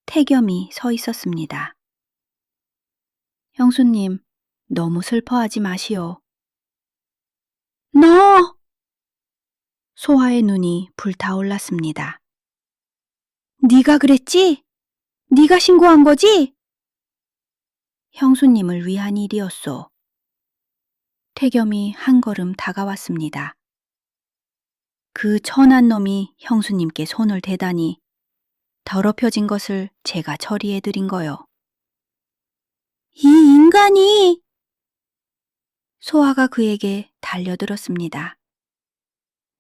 태겸이 서 있었습니다. 형수님, 너무 슬퍼하지 마시오. 너! 소아의 눈이 불타올랐습니다. 네가 그랬지? 네가 신고한 거지? 형수님을 위한 일이었소. 태겸이 한 걸음 다가왔습니다. 그 천한 놈이 형수님께 손을 대다니 더럽혀진 것을 제가 처리해드린 거요. 이 인간이! 소아가 그에게 달려들었습니다.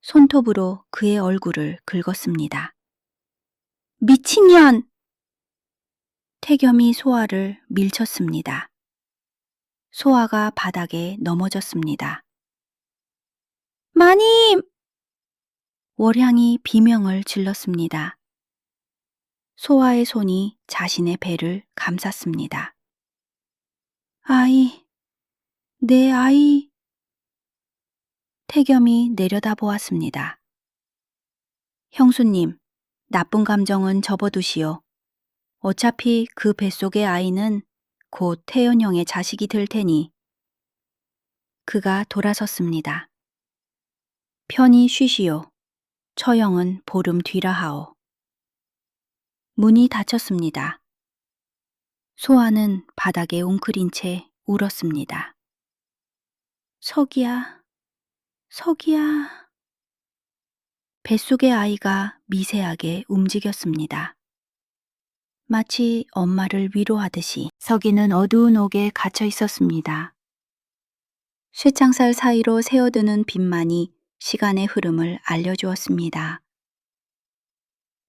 손톱으로 그의 얼굴을 긁었습니다. 미친년! 태겸이 소아를 밀쳤습니다. 소아가 바닥에 넘어졌습니다. 마님! 월향이 비명을 질렀습니다. 소아의 손이 자신의 배를 감쌌습니다. 아이, 내 아이. 태겸이 내려다보았습니다. 형수님, 나쁜 감정은 접어두시오. 어차피 그 뱃속의 아이는 곧 태연 형의 자식이 될 테니. 그가 돌아섰습니다. 편히 쉬시오. 처형은 보름 뒤라 하오. 문이 닫혔습니다. 소아는 바닥에 웅크린 채 울었습니다. 석이야, 석이야. 뱃속의 아이가 미세하게 움직였습니다. 마치 엄마를 위로하듯이 석이는 어두운 옥에 갇혀 있었습니다. 쇠창살 사이로 새어드는 빛만이 시간의 흐름을 알려주었습니다.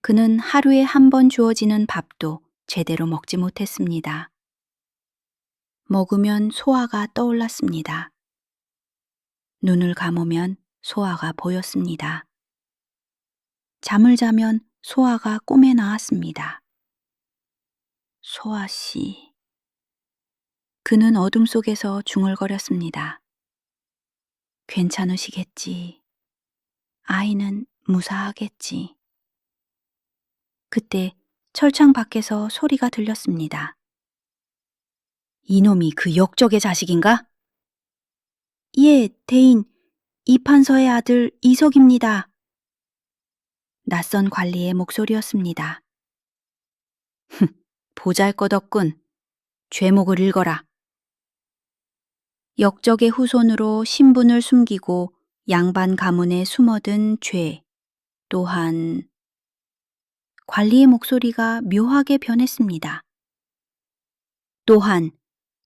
그는 하루에 한 번 주어지는 밥도 제대로 먹지 못했습니다. 먹으면 소아가 떠올랐습니다. 눈을 감으면 소아가 보였습니다. 잠을 자면 소아가 꿈에 나왔습니다. 소아 씨. 그는 어둠 속에서 중얼거렸습니다. 괜찮으시겠지. 아이는 무사하겠지. 그때 철창 밖에서 소리가 들렸습니다. 이놈이 그 역적의 자식인가? 예, 대인. 이판서의 아들 이석입니다. 낯선 관리의 목소리였습니다. 보잘것없군. 죄목을 읽어라. 역적의 후손으로 신분을 숨기고 양반 가문에 숨어든 죄. 또한 관리의 목소리가 묘하게 변했습니다. 또한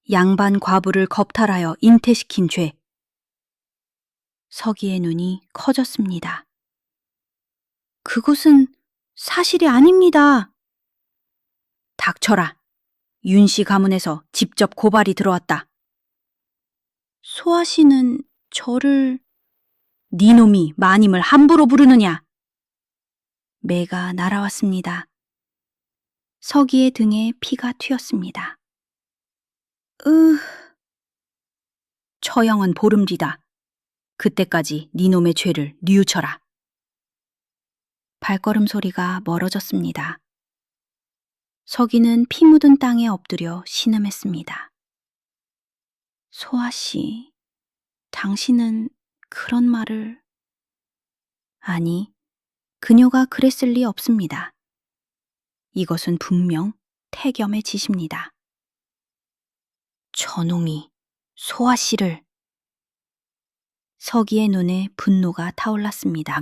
양반 과부를 겁탈하여 잉태시킨 죄. 서기의 눈이 커졌습니다. 그것은 사실이 아닙니다. 닥쳐라. 윤씨 가문에서 직접 고발이 들어왔다. 소아 씨는 저를... 네 놈이 마님을 함부로 부르느냐? 매가 날아왔습니다. 서기의 등에 피가 튀었습니다. 처형은 보름 뒤다. 그때까지 네 놈의 죄를 뉘우쳐라. 발걸음 소리가 멀어졌습니다. 서기는 피 묻은 땅에 엎드려 신음했습니다. 소아 씨, 당신은 그런 말을... 아니, 그녀가 그랬을 리 없습니다. 이것은 분명 태겸의 짓입니다. 저놈이 소아 씨를... 서기의 눈에 분노가 타올랐습니다.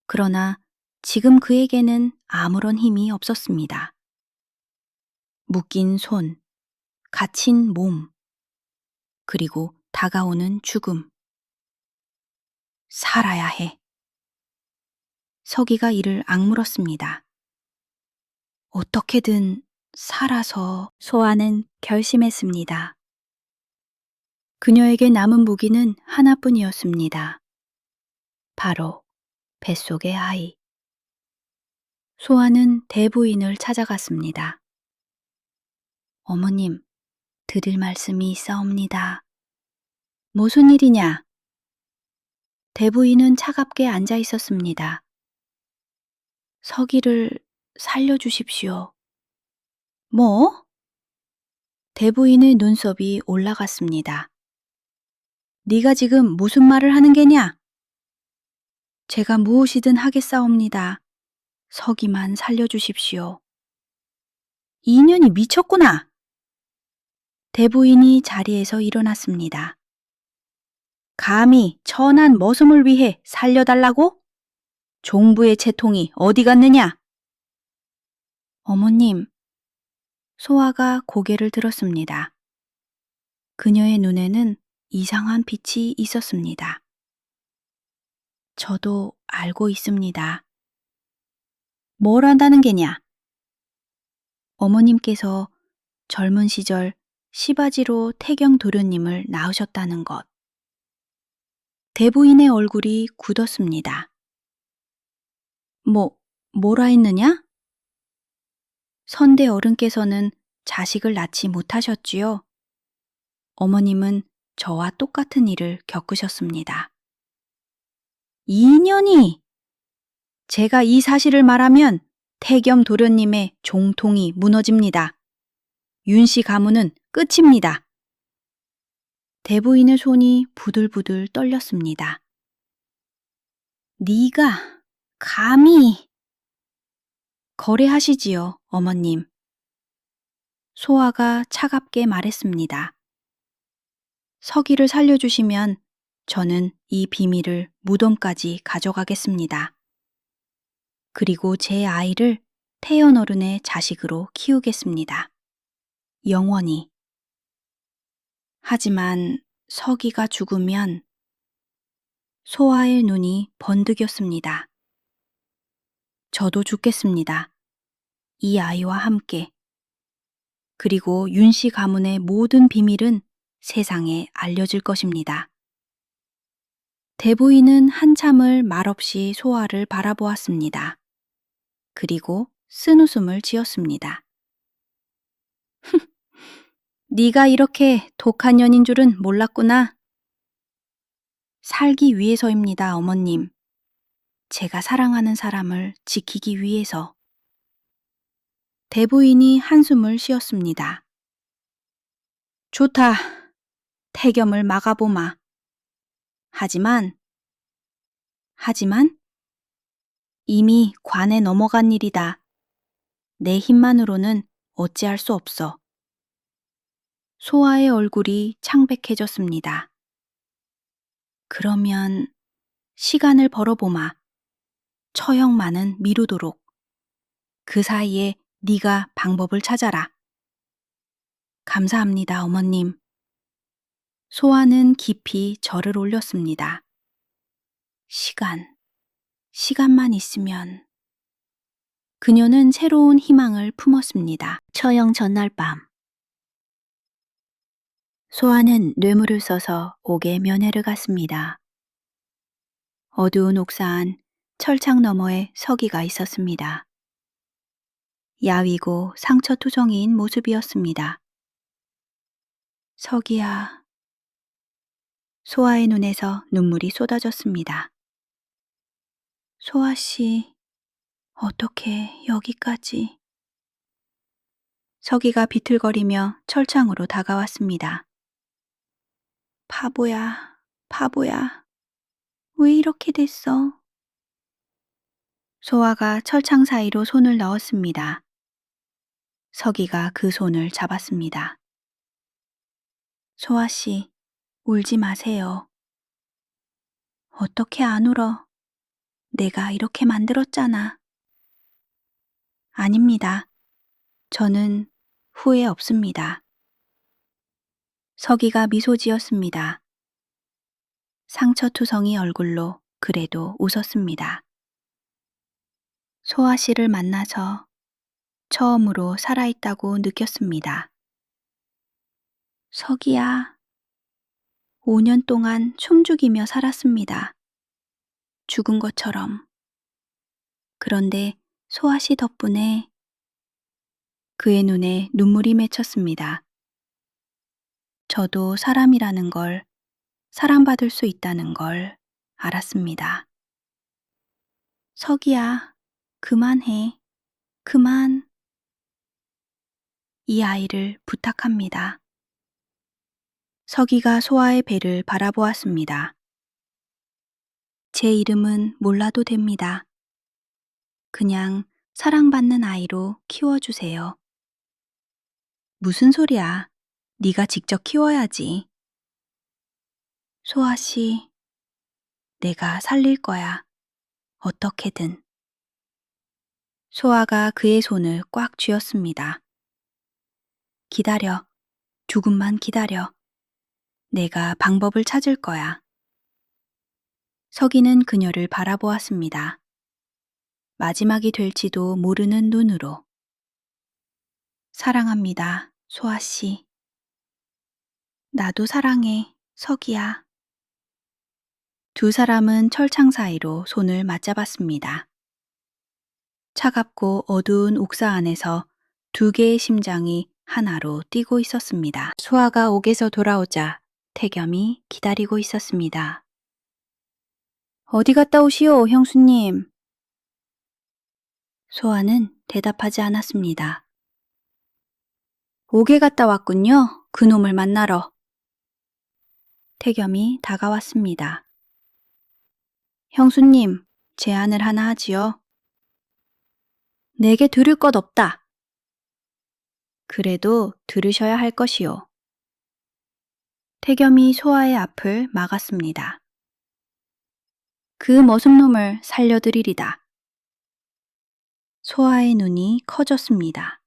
그러나 지금 그에게는 아무런 힘이 없었습니다. 묶인 손, 갇힌 몸, 그리고 다가오는 죽음. 살아야 해. 서기가 이를 악물었습니다. 어떻게든 살아서... 소아는 결심했습니다. 그녀에게 남은 무기는 하나뿐이었습니다. 바로 뱃속의 아이. 소아는 대부인을 찾아갔습니다. 어머님, 드릴 말씀이 있사옵니다. 무슨 일이냐? 대부인은 차갑게 앉아 있었습니다. 서기를 살려주십시오. 뭐? 대부인의 눈썹이 올라갔습니다. 네가 지금 무슨 말을 하는 게냐? 제가 무엇이든 하겠사옵니다. 서기만 살려주십시오. 이 년이 미쳤구나. 대부인이 자리에서 일어났습니다. 감히 천한 머슴을 위해 살려달라고? 종부의 채통이 어디 갔느냐? 어머님, 소아가 고개를 들었습니다. 그녀의 눈에는 이상한 빛이 있었습니다. 저도 알고 있습니다. 뭘 안다는 게냐? 어머님께서 젊은 시절 시바지로 태경 도련님을 낳으셨다는 것. 대부인의 얼굴이 굳었습니다. 뭐라 했느냐? 선대 어른께서는 자식을 낳지 못하셨지요. 어머님은 저와 똑같은 일을 겪으셨습니다. 2년이! 제가 이 사실을 말하면 태겸 도련님의 종통이 무너집니다. 윤씨 가문은 끝입니다. 대부인의 손이 부들부들 떨렸습니다. 네가 감히 거래하시지요, 어머님. 소아가 차갑게 말했습니다. 서기를 살려주시면 저는 이 비밀을 무덤까지 가져가겠습니다. 그리고 제 아이를 태연어른의 자식으로 키우겠습니다. 영원히. 하지만 서기가 죽으면 소아의 눈이 번득였습니다. 저도 죽겠습니다. 이 아이와 함께. 그리고 윤씨 가문의 모든 비밀은 세상에 알려질 것입니다. 대부인은 한참을 말없이 소아를 바라보았습니다. 그리고 쓴웃음을 지었습니다. 네가 이렇게 독한 년인 줄은 몰랐구나. 살기 위해서입니다, 어머님. 제가 사랑하는 사람을 지키기 위해서. 대부인이 한숨을 쉬었습니다. 좋다. 태겸을 막아보마. 하지만 이미 관에 넘어간 일이다. 내 힘만으로는 어찌할 수 없어. 소아의 얼굴이 창백해졌습니다. 그러면 시간을 벌어보마. 처형만은 미루도록. 그 사이에 네가 방법을 찾아라. 감사합니다, 어머님. 소아는 깊이 절을 올렸습니다. 시간만 있으면. 그녀는 새로운 희망을 품었습니다. 처형 전날 밤. 소아는 뇌물을 써서 옥에 면회를 갔습니다. 어두운 옥산 철창 너머에 서기가 있었습니다. 야위고 상처투성이인 모습이었습니다. 서기야. 소아의 눈에서 눈물이 쏟아졌습니다. 소아씨, 어떻게 여기까지? 서기가 비틀거리며 철창으로 다가왔습니다. 바보야. 왜 이렇게 됐어? 소아가 철창 사이로 손을 넣었습니다. 서기가 그 손을 잡았습니다. 소아씨, 울지 마세요. 어떻게 안 울어? 내가 이렇게 만들었잖아. 아닙니다. 저는 후회 없습니다. 서기가 미소 지었습니다. 상처투성이 얼굴로 그래도 웃었습니다. 소아 씨를 만나서 처음으로 살아있다고 느꼈습니다. 서기야. 5년 동안 숨죽이며 살았습니다. 죽은 것처럼. 그런데 소아 씨 덕분에 그의 눈에 눈물이 맺혔습니다. 저도 사람이라는 걸, 사랑받을 수 있다는 걸 알았습니다. 서기야, 그만해. 그만. 이 아이를 부탁합니다. 서기가 소아의 배를 바라보았습니다. 제 이름은 몰라도 됩니다. 그냥 사랑받는 아이로 키워주세요. 무슨 소리야? 네가 직접 키워야지. 소아 씨, 내가 살릴 거야. 어떻게든. 소아가 그의 손을 꽉 쥐었습니다. 기다려. 조금만 기다려. 내가 방법을 찾을 거야. 서기는 그녀를 바라보았습니다. 마지막이 될지도 모르는 눈으로. 사랑합니다, 소아 씨. 나도 사랑해, 서기야. 두 사람은 철창 사이로 손을 맞잡았습니다. 차갑고 어두운 옥사 안에서 두 개의 심장이 하나로 뛰고 있었습니다. 소아가 옥에서 돌아오자 태겸이 기다리고 있었습니다. 어디 갔다 오시오, 형수님? 소아는 대답하지 않았습니다. 옥에 갔다 왔군요. 그놈을 만나러. 태겸이 다가왔습니다. 형수님, 제안을 하나 하지요. 내게 들을 것 없다. 그래도 들으셔야 할 것이요. 태겸이 소아의 앞을 막았습니다. 그 머슴놈을 살려드리리다. 소아의 눈이 커졌습니다.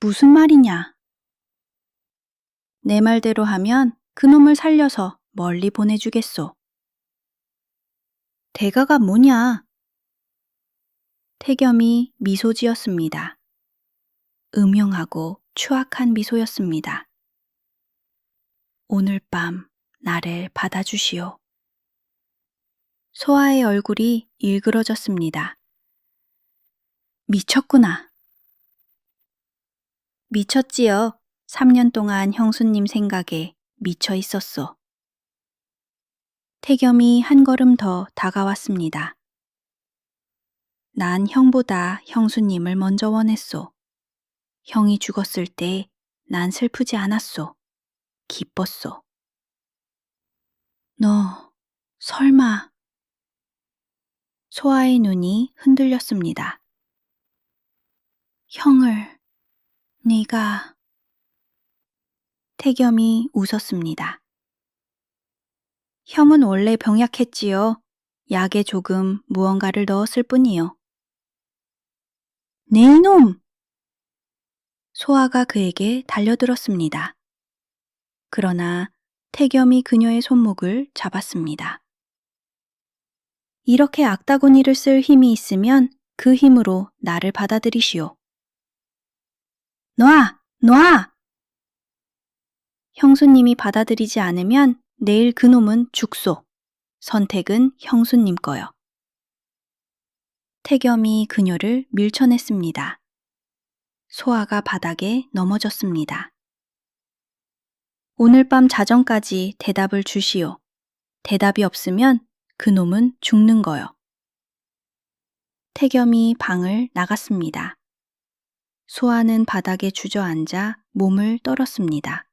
무슨 말이냐? 내 말대로 하면 그놈을 살려서 멀리 보내주겠소. 대가가 뭐냐? 태겸이 미소 지었습니다. 음흉하고 추악한 미소였습니다. 오늘 밤 나를 받아주시오. 소아의 얼굴이 일그러졌습니다. 미쳤구나. 미쳤지요. 3년 동안 형수님 생각에 미쳐 있었소. 태겸이 한 걸음 더 다가왔습니다. 난 형보다 형수님을 먼저 원했소. 형이 죽었을 때 난 슬프지 않았소. 기뻤소. 너, 설마. 소아의 눈이 흔들렸습니다. 형을, 네가. 태겸이 웃었습니다. 형은 원래 병약했지요. 약에 조금 무언가를 넣었을 뿐이요. 네 이놈! 소아가 그에게 달려들었습니다. 그러나 태겸이 그녀의 손목을 잡았습니다. 이렇게 악다구니를 쓸 힘이 있으면 그 힘으로 나를 받아들이시오. 놔! 놔! 형수님이 받아들이지 않으면 내일 그놈은 죽소. 선택은 형수님 거요. 태겸이 그녀를 밀쳐냈습니다. 소아가 바닥에 넘어졌습니다. 오늘 밤 자정까지 대답을 주시오. 대답이 없으면 그놈은 죽는 거요. 태겸이 방을 나갔습니다. 소아는 바닥에 주저앉아 몸을 떨었습니다.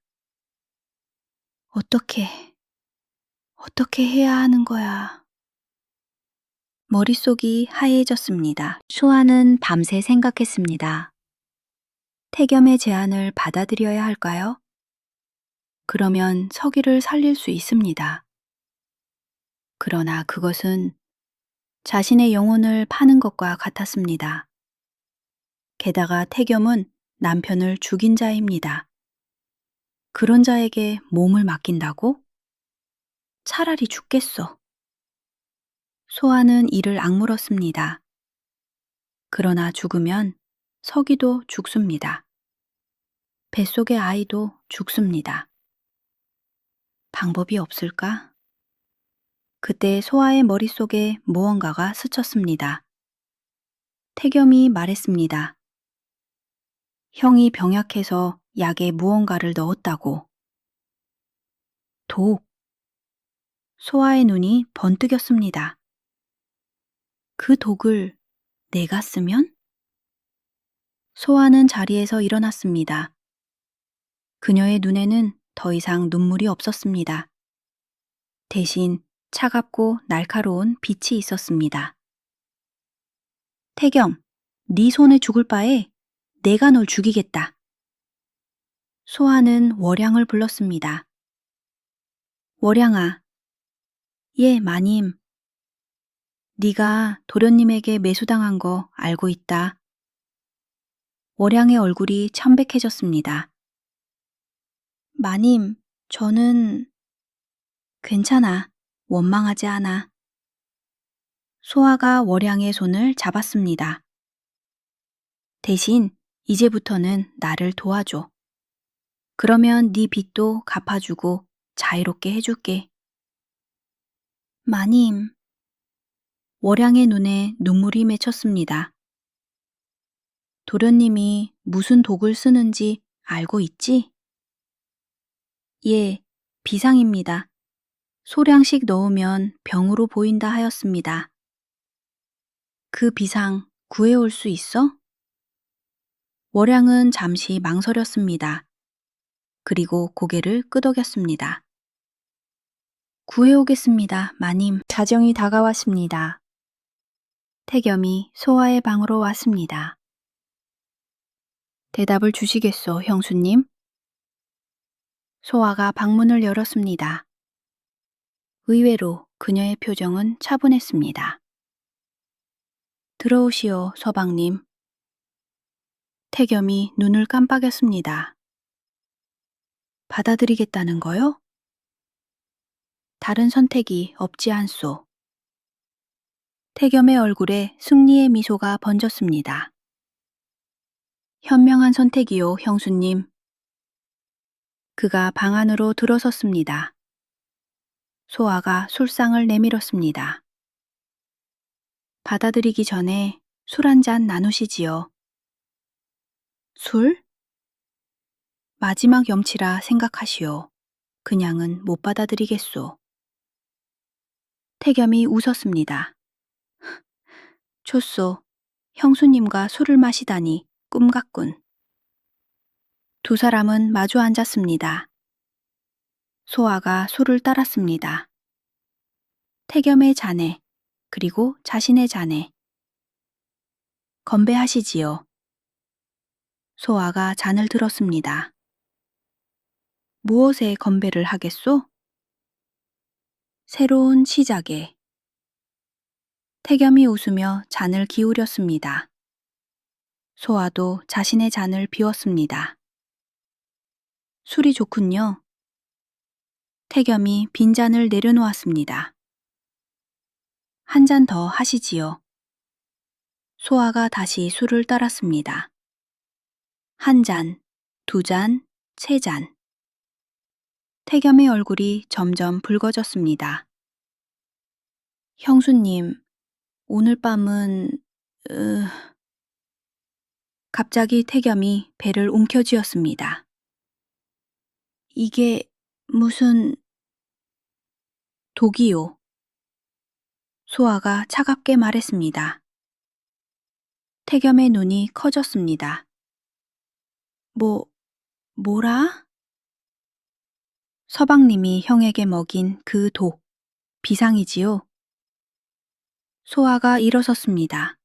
어떻게 해야 하는 거야? 머릿속이 하얘졌습니다. 소아는 밤새 생각했습니다. 태겸의 제안을 받아들여야 할까요? 그러면 서기를 살릴 수 있습니다. 그러나 그것은 자신의 영혼을 파는 것과 같았습니다. 게다가 태겸은 남편을 죽인 자입니다. 그런 자에게 몸을 맡긴다고? 차라리 죽겠어. 소아는 이를 악물었습니다. 그러나 죽으면 서기도 죽습니다. 뱃속의 아이도 죽습니다. 방법이 없을까? 그때 소아의 머릿속에 무언가가 스쳤습니다. 태겸이 말했습니다. 형이 병약해서 약에 무언가를 넣었다고. 독. 소아의 눈이 번뜩였습니다. 그 독을 내가 쓰면? 소아는 자리에서 일어났습니다. 그녀의 눈에는 더 이상 눈물이 없었습니다. 대신 차갑고 날카로운 빛이 있었습니다. 태경, 네 손에 죽을 바에 내가 널 죽이겠다. 소아는 월양을 불렀습니다. 월양아. 예, 마님. 네가 도련님에게 매수당한 거 알고 있다. 월양의 얼굴이 천백해졌습니다. 마님, 저는 괜찮아. 원망하지 않아. 소아가 월양의 손을 잡았습니다. 대신 이제부터는 나를 도와줘. 그러면 네 빚도 갚아주고 자유롭게 해줄게. 마님. 월양의 눈에 눈물이 맺혔습니다. 도련님이 무슨 독을 쓰는지 알고 있지? 예, 비상입니다. 소량씩 넣으면 병으로 보인다 하였습니다. 그 비상 구해올 수 있어? 월양은 잠시 망설였습니다. 그리고 고개를 끄덕였습니다. 구해오겠습니다, 마님. 자정이 다가왔습니다. 태겸이 소아의 방으로 왔습니다. 대답을 주시겠소, 형수님? 소아가 방문을 열었습니다. 의외로 그녀의 표정은 차분했습니다. 들어오시오, 서방님. 태겸이 눈을 깜빡였습니다. 받아들이겠다는 거요? 다른 선택이 없지 않소. 태겸의 얼굴에 승리의 미소가 번졌습니다. 현명한 선택이요, 형수님. 그가 방 안으로 들어섰습니다. 소아가 술상을 내밀었습니다. 받아들이기 전에 술 한 잔 나누시지요. 술? 마지막 염치라 생각하시오. 그냥은 못 받아들이겠소. 태겸이 웃었습니다. 좋소. 형수님과 술을 마시다니 꿈 같군. 두 사람은 마주 앉았습니다. 소아가 술을 따랐습니다. 태겸의 잔에, 그리고 자신의 잔에. 건배하시지요. 소아가 잔을 들었습니다. 무엇에 건배를 하겠소? 새로운 시작에. 태겸이 웃으며 잔을 기울였습니다. 소아도 자신의 잔을 비웠습니다. 술이 좋군요. 태겸이 빈잔을 내려놓았습니다. 한 잔 더 하시지요. 소아가 다시 술을 따랐습니다. 한 잔, 두 잔, 세 잔. 태겸의 얼굴이 점점 붉어졌습니다. 형수님, 오늘 밤은... 갑자기 태겸이 배를 움켜쥐었습니다. 이게 무슨... 독이요. 소아가 차갑게 말했습니다. 태겸의 눈이 커졌습니다. 뭐라? 서방님이 형에게 먹인 그 독, 비상이지요? 소아가 일어섰습니다.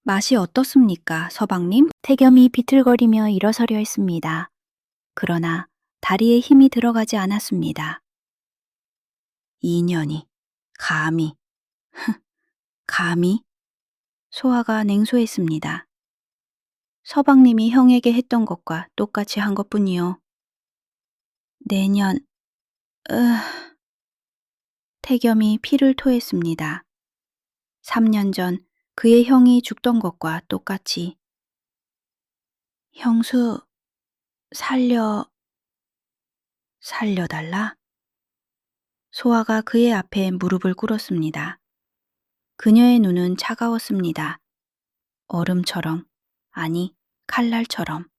맛이 어떻습니까, 서방님? 태겸이 비틀거리며 일어서려 했습니다. 그러나 다리에 힘이 들어가지 않았습니다. 이년이, 감히, 감히? 소아가 냉소했습니다. 서방님이 형에게 했던 것과 똑같이 한 것뿐이요. 내년, 태겸이 피를 토했습니다. 3년 전 그의 형이 죽던 것과 똑같이. 형수, 살려달라? 소아가 그의 앞에 무릎을 꿇었습니다. 그녀의 눈은 차가웠습니다. 얼음처럼, 아니, 칼날처럼.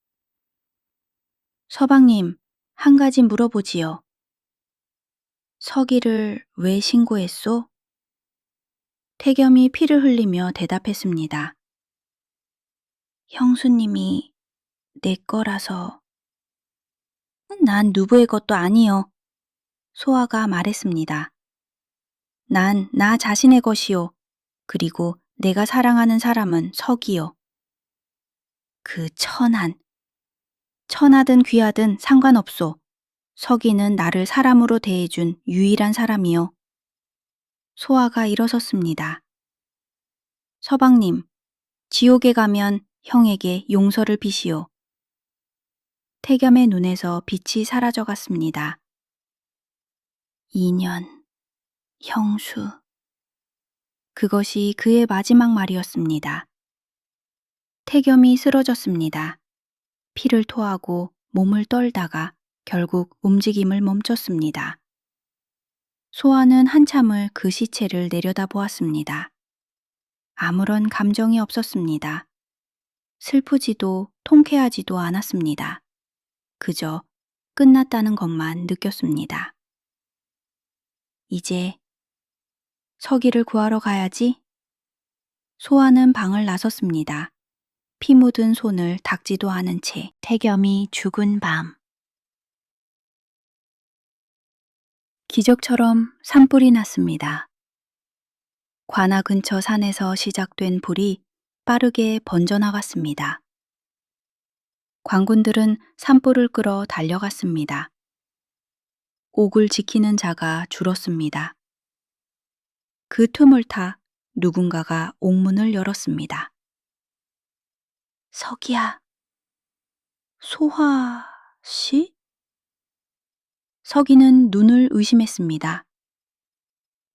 서방님, 한 가지 물어보지요. 서기를 왜 신고했소? 태겸이 피를 흘리며 대답했습니다. 형수님이 내 거라서. 난 누구의 것도 아니요. 소아가 말했습니다. 난 나 자신의 것이요. 그리고 내가 사랑하는 사람은 석이요. 그 천하든 귀하든 상관없소. 석이는 나를 사람으로 대해준 유일한 사람이요. 소아가 일어섰습니다. 서방님, 지옥에 가면 형에게 용서를 비시오. 태겸의 눈에서 빛이 사라져 갔습니다. 2년, 형수. 그것이 그의 마지막 말이었습니다. 태겸이 쓰러졌습니다. 피를 토하고 몸을 떨다가 결국 움직임을 멈췄습니다. 소아는 한참을 그 시체를 내려다보았습니다. 아무런 감정이 없었습니다. 슬프지도 통쾌하지도 않았습니다. 그저 끝났다는 것만 느꼈습니다. 이제 서기를 구하러 가야지. 소아는 방을 나섰습니다. 피 묻은 손을 닦지도 않은 채 태겸이 죽은 밤. 기적처럼 산불이 났습니다. 관아 근처 산에서 시작된 불이 빠르게 번져나갔습니다. 광군들은 산불을 끌어 달려갔습니다. 옥을 지키는 자가 줄었습니다. 그 틈을 타 누군가가 옥문을 열었습니다. 서기야. 소화 씨? 서기는 눈을 의심했습니다.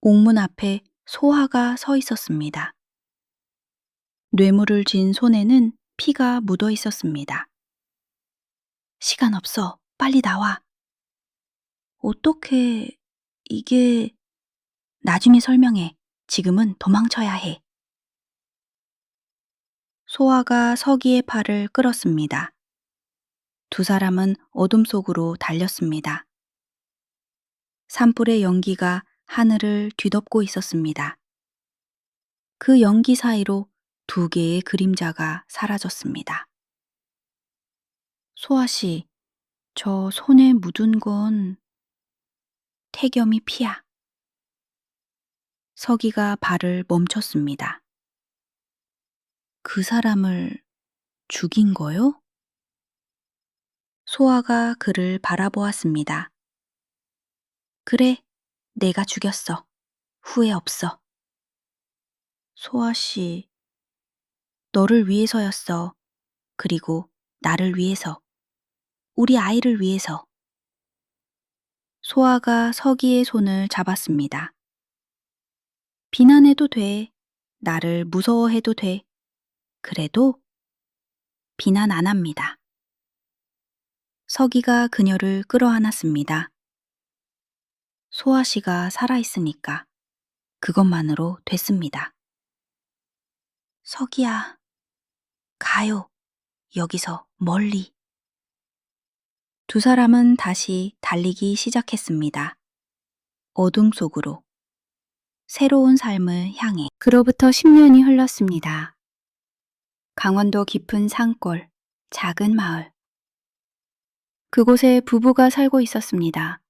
옥문 앞에 소화가 서 있었습니다. 뇌물을 쥔 손에는 피가 묻어 있었습니다. 시간 없어. 빨리 나와. 어떻게 이게... 나중에 설명해. 지금은 도망쳐야 해. 소아가 서기의 팔을 끌었습니다. 두 사람은 어둠 속으로 달렸습니다. 산불의 연기가 하늘을 뒤덮고 있었습니다. 그 연기 사이로 두 개의 그림자가 사라졌습니다. 소아 씨, 저 손에 묻은 건 태겸이 피야. 서기가 발을 멈췄습니다. 그 사람을 죽인 거요? 소아가 그를 바라보았습니다. 그래, 내가 죽였어. 후회 없어. 소아 씨, 너를 위해서였어. 그리고 나를 위해서. 우리 아이를 위해서. 소아가 서기의 손을 잡았습니다. 비난해도 돼. 나를 무서워해도 돼. 그래도 비난 안 합니다. 서기가 그녀를 끌어안았습니다. 소아 씨가 살아있으니까 그것만으로 됐습니다. 서기야, 가요. 여기서 멀리. 두 사람은 다시 달리기 시작했습니다. 어둠 속으로. 새로운 삶을 향해. 그로부터 10년이 흘렀습니다. 강원도 깊은 산골, 작은 마을. 그곳에 부부가 살고 있었습니다.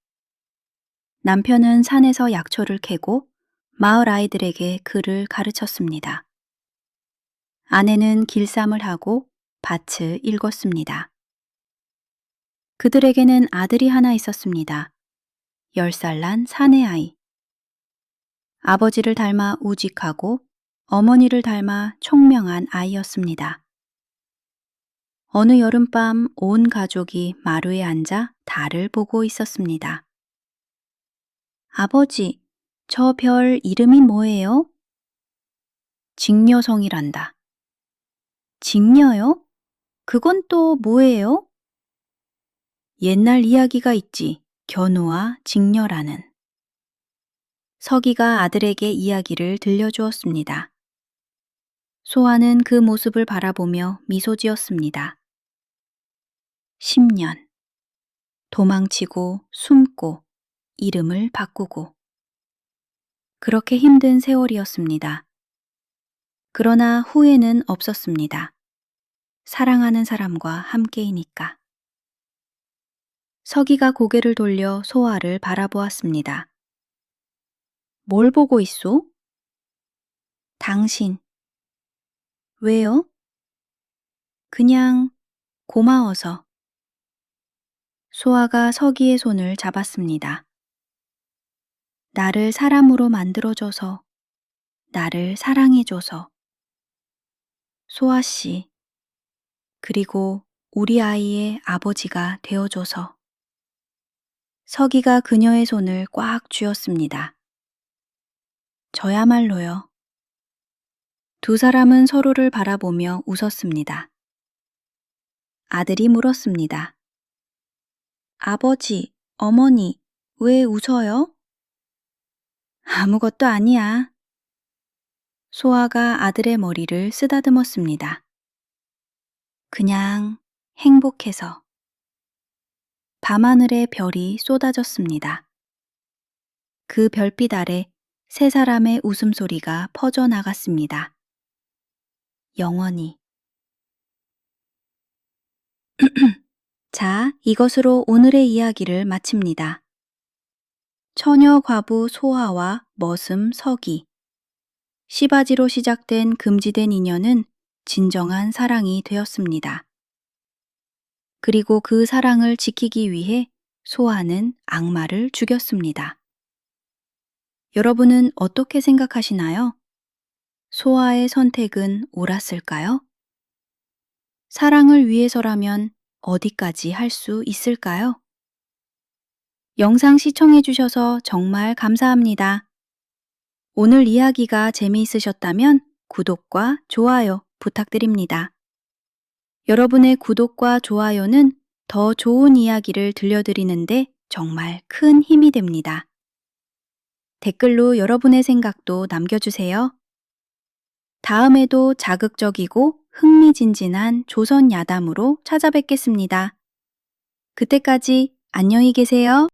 남편은 산에서 약초를 캐고 마을 아이들에게 글을 가르쳤습니다. 아내는 길쌈을 하고 밭을 일궜습니다. 그들에게는 아들이 하나 있었습니다. 10살 난 사내 아이. 아버지를 닮아 우직하고 어머니를 닮아 총명한 아이였습니다. 어느 여름밤 온 가족이 마루에 앉아 달을 보고 있었습니다. 아버지, 저 별 이름이 뭐예요? 직녀성이란다. 직녀요? 그건 또 뭐예요? 옛날 이야기가 있지. 견우와 직녀라는. 서기가 아들에게 이야기를 들려주었습니다. 소아는 그 모습을 바라보며 미소 지었습니다. 10년. 도망치고 숨고 이름을 바꾸고. 그렇게 힘든 세월이었습니다. 그러나 후회는 없었습니다. 사랑하는 사람과 함께이니까. 서기가 고개를 돌려 소아를 바라보았습니다. 뭘 보고 있소? 당신. 왜요? 그냥 고마워서. 소아가 서기의 손을 잡았습니다. 나를 사람으로 만들어줘서, 나를 사랑해줘서. 소아 씨, 그리고 우리 아이의 아버지가 되어줘서. 서기가 그녀의 손을 꽉 쥐었습니다. 저야말로요. 두 사람은 서로를 바라보며 웃었습니다. 아들이 물었습니다. 아버지, 어머니, 왜 웃어요? 아무것도 아니야. 소아가 아들의 머리를 쓰다듬었습니다. 그냥 행복해서. 밤하늘에 별이 쏟아졌습니다. 그 별빛 아래 세 사람의 웃음소리가 퍼져나갔습니다. 영원히. 자, 이것으로 오늘의 이야기를 마칩니다. 처녀 과부 소아와 머슴 서기. 시바지로 시작된 금지된 인연은 진정한 사랑이 되었습니다. 그리고 그 사랑을 지키기 위해 소아는 악마를 죽였습니다. 여러분은 어떻게 생각하시나요? 소아의 선택은 옳았을까요? 사랑을 위해서라면 어디까지 할 수 있을까요? 영상 시청해주셔서 정말 감사합니다. 오늘 이야기가 재미있으셨다면 구독과 좋아요 부탁드립니다. 여러분의 구독과 좋아요는 더 좋은 이야기를 들려드리는데 정말 큰 힘이 됩니다. 댓글로 여러분의 생각도 남겨주세요. 다음에도 자극적이고 흥미진진한 조선 야담으로 찾아뵙겠습니다. 그때까지 안녕히 계세요.